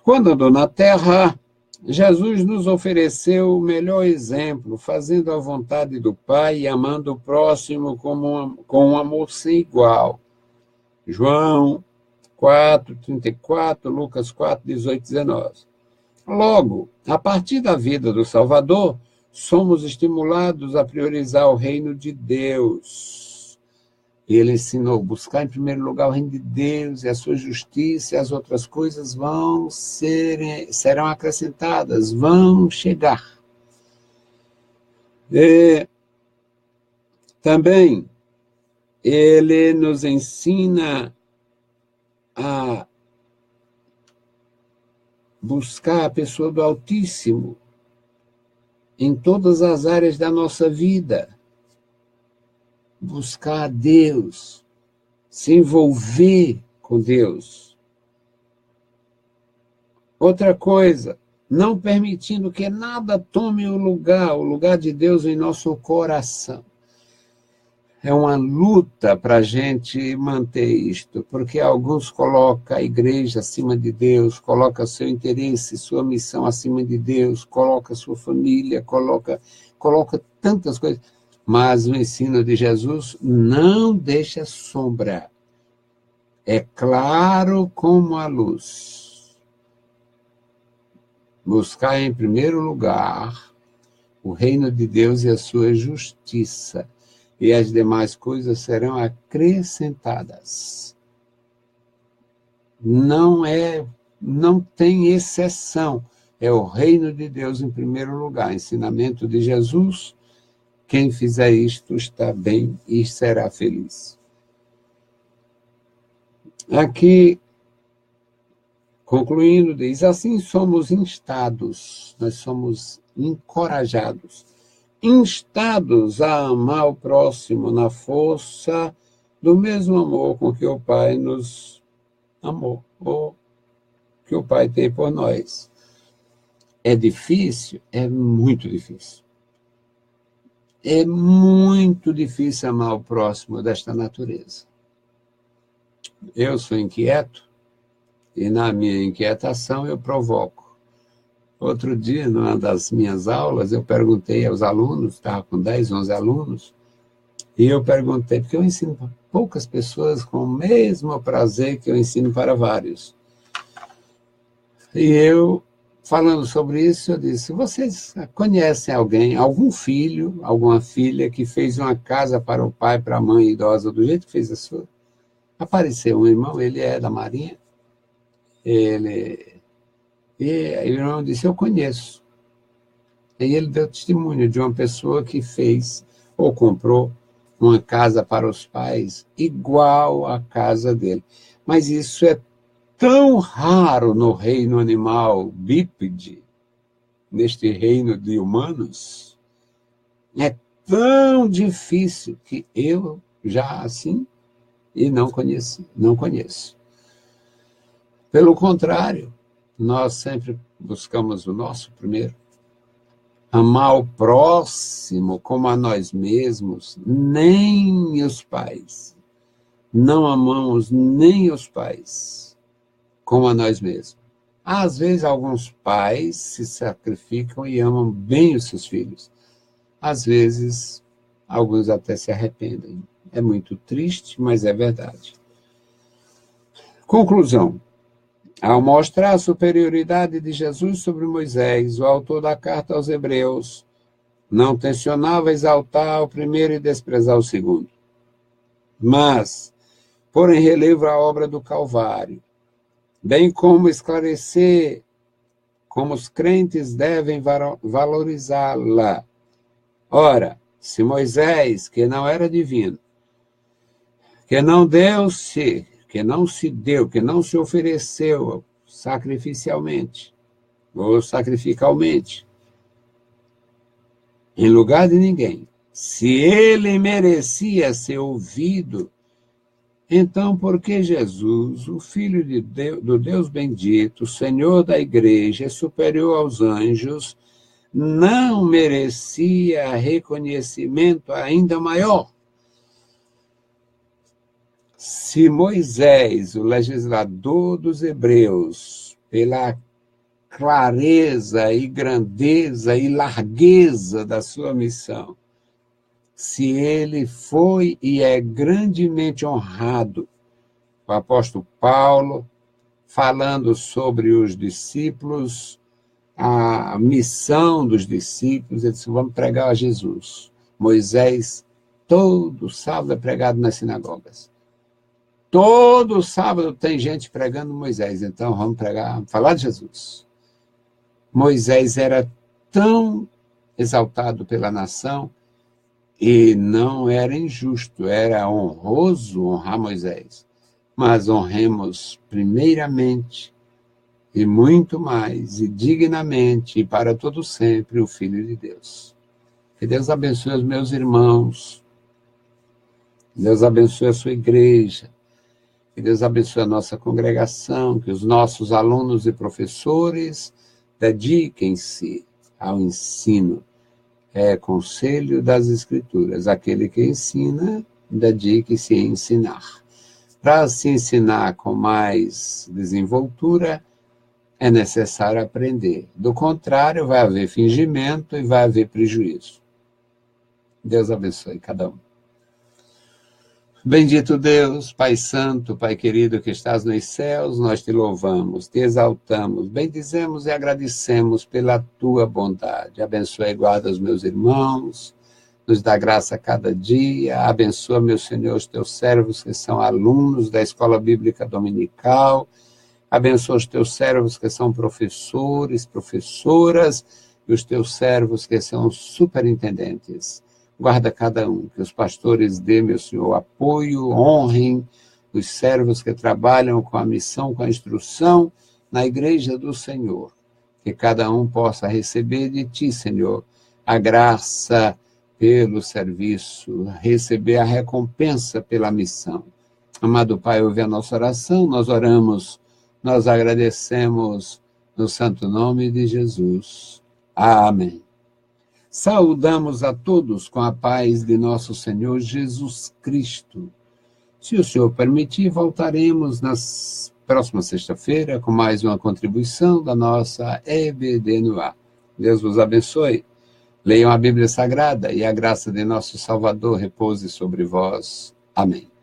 Quando andou na terra, Jesus nos ofereceu o melhor exemplo, fazendo a vontade do Pai e amando o próximo com um amor sem igual. João 4:34, Lucas 4:18-19. Logo, a partir da vida do Salvador, somos estimulados a priorizar o reino de Deus. Ele ensinou, buscar em primeiro lugar o reino de Deus e a sua justiça, e as outras coisas serão acrescentadas, vão chegar. E também, ele nos ensina a buscar a pessoa do Altíssimo. em todas as áreas da nossa vida. Buscar a Deus, se envolver com Deus. Outra coisa, não permitindo que nada tome o lugar de Deus em nosso coração. É uma luta para a gente manter isto, porque alguns colocam a igreja acima de Deus, colocam seu interesse, sua missão acima de Deus, colocam sua família, coloca tantas coisas. Mas o ensino de Jesus não deixa sombra. É claro como a luz. Buscar em primeiro lugar o reino de Deus e a sua justiça, e as demais coisas serão acrescentadas. Não tem exceção. É o reino de Deus em primeiro lugar. Ensinamento de Jesus. Quem fizer isto está bem e será feliz. Aqui, concluindo, diz, assim somos instados, nós somos encorajados, instados a amar o próximo na força do mesmo amor com que o Pai nos amou, ou que o Pai tem por nós. É difícil? É muito difícil. É muito difícil amar o próximo desta natureza. Eu sou inquieto e na minha inquietação eu provoco. Outro dia, numa das minhas aulas, eu perguntei aos alunos, estava com 10, 11 alunos, e eu perguntei, porque eu ensino para poucas pessoas com o mesmo prazer que eu ensino para vários. E eu, falando sobre isso, eu disse, vocês conhecem alguém, algum filho, alguma filha que fez uma casa para o pai, para a mãe idosa, do jeito que fez a sua? Apareceu um irmão, ele é da Marinha, e o irmão disse, eu conheço. E ele deu testemunho de uma pessoa que fez ou comprou uma casa para os pais igual à casa dele. Mas isso é tão raro no reino animal bípede, neste reino de humanos, é tão difícil que eu já assim e não conheço. Pelo contrário, nós sempre buscamos o nosso primeiro. Amar o próximo como a nós mesmos, nem os pais. Não amamos nem os pais como a nós mesmos. Às vezes, alguns pais se sacrificam e amam bem os seus filhos. Às vezes, alguns até se arrependem. É muito triste, mas é verdade. Conclusão. Ao mostrar a superioridade de Jesus sobre Moisés, o autor da carta aos Hebreus não tensionava exaltar o primeiro e desprezar o segundo, mas pôr em relevo a obra do Calvário, bem como esclarecer como os crentes devem valorizá-la. Ora, se Moisés, que não era divino, que não se ofereceu sacrificialmente ou sacrificalmente, em lugar de ninguém, se ele merecia ser ouvido, então por que Jesus, o Filho do Deus bendito, Senhor da igreja, superior aos anjos, não merecia reconhecimento ainda maior? Se Moisés, o legislador dos hebreus, pela clareza e grandeza e largueza da sua missão, se ele foi e é grandemente honrado, o apóstolo Paulo, falando sobre os discípulos, a missão dos discípulos, ele disse, vamos pregar a Jesus. Moisés, todo sábado é pregado nas sinagogas. Todo sábado tem gente pregando Moisés, então vamos falar de Jesus. Moisés era tão exaltado pela nação e não era injusto, era honroso honrar Moisés. Mas honremos primeiramente e muito mais, e dignamente, e para todo sempre, o Filho de Deus. Que Deus abençoe os meus irmãos, que Deus abençoe a sua igreja, que Deus abençoe a nossa congregação, que os nossos alunos e professores dediquem-se ao ensino. É conselho das Escrituras. Aquele que ensina, dedique-se a ensinar. Para se ensinar com mais desenvoltura, é necessário aprender. Do contrário, vai haver fingimento e vai haver prejuízo. Deus abençoe cada um. Bendito Deus, Pai Santo, Pai querido que estás nos céus, nós te louvamos, te exaltamos, bendizemos e agradecemos pela tua bondade. Abençoa e guarda os meus irmãos, nos dá graça a cada dia, abençoa, meu Senhor, os teus servos que são alunos da Escola Bíblica Dominical, abençoa os teus servos que são professores, professoras, e os teus servos que são superintendentes. Guarda cada um, que os pastores dê, meu Senhor, apoio, honrem os servos que trabalham com a missão, com a instrução na igreja do Senhor. Que cada um possa receber de ti, Senhor, a graça pelo serviço, receber a recompensa pela missão. Amado Pai, ouve a nossa oração, nós oramos, nós agradecemos no santo nome de Jesus. Amém. Saudamos a todos com a paz de nosso Senhor Jesus Cristo. Se o Senhor permitir, voltaremos na próxima sexta-feira com mais uma contribuição da nossa EBD no ar. Deus vos abençoe. Leiam a Bíblia Sagrada e a graça de nosso Salvador repouse sobre vós. Amém.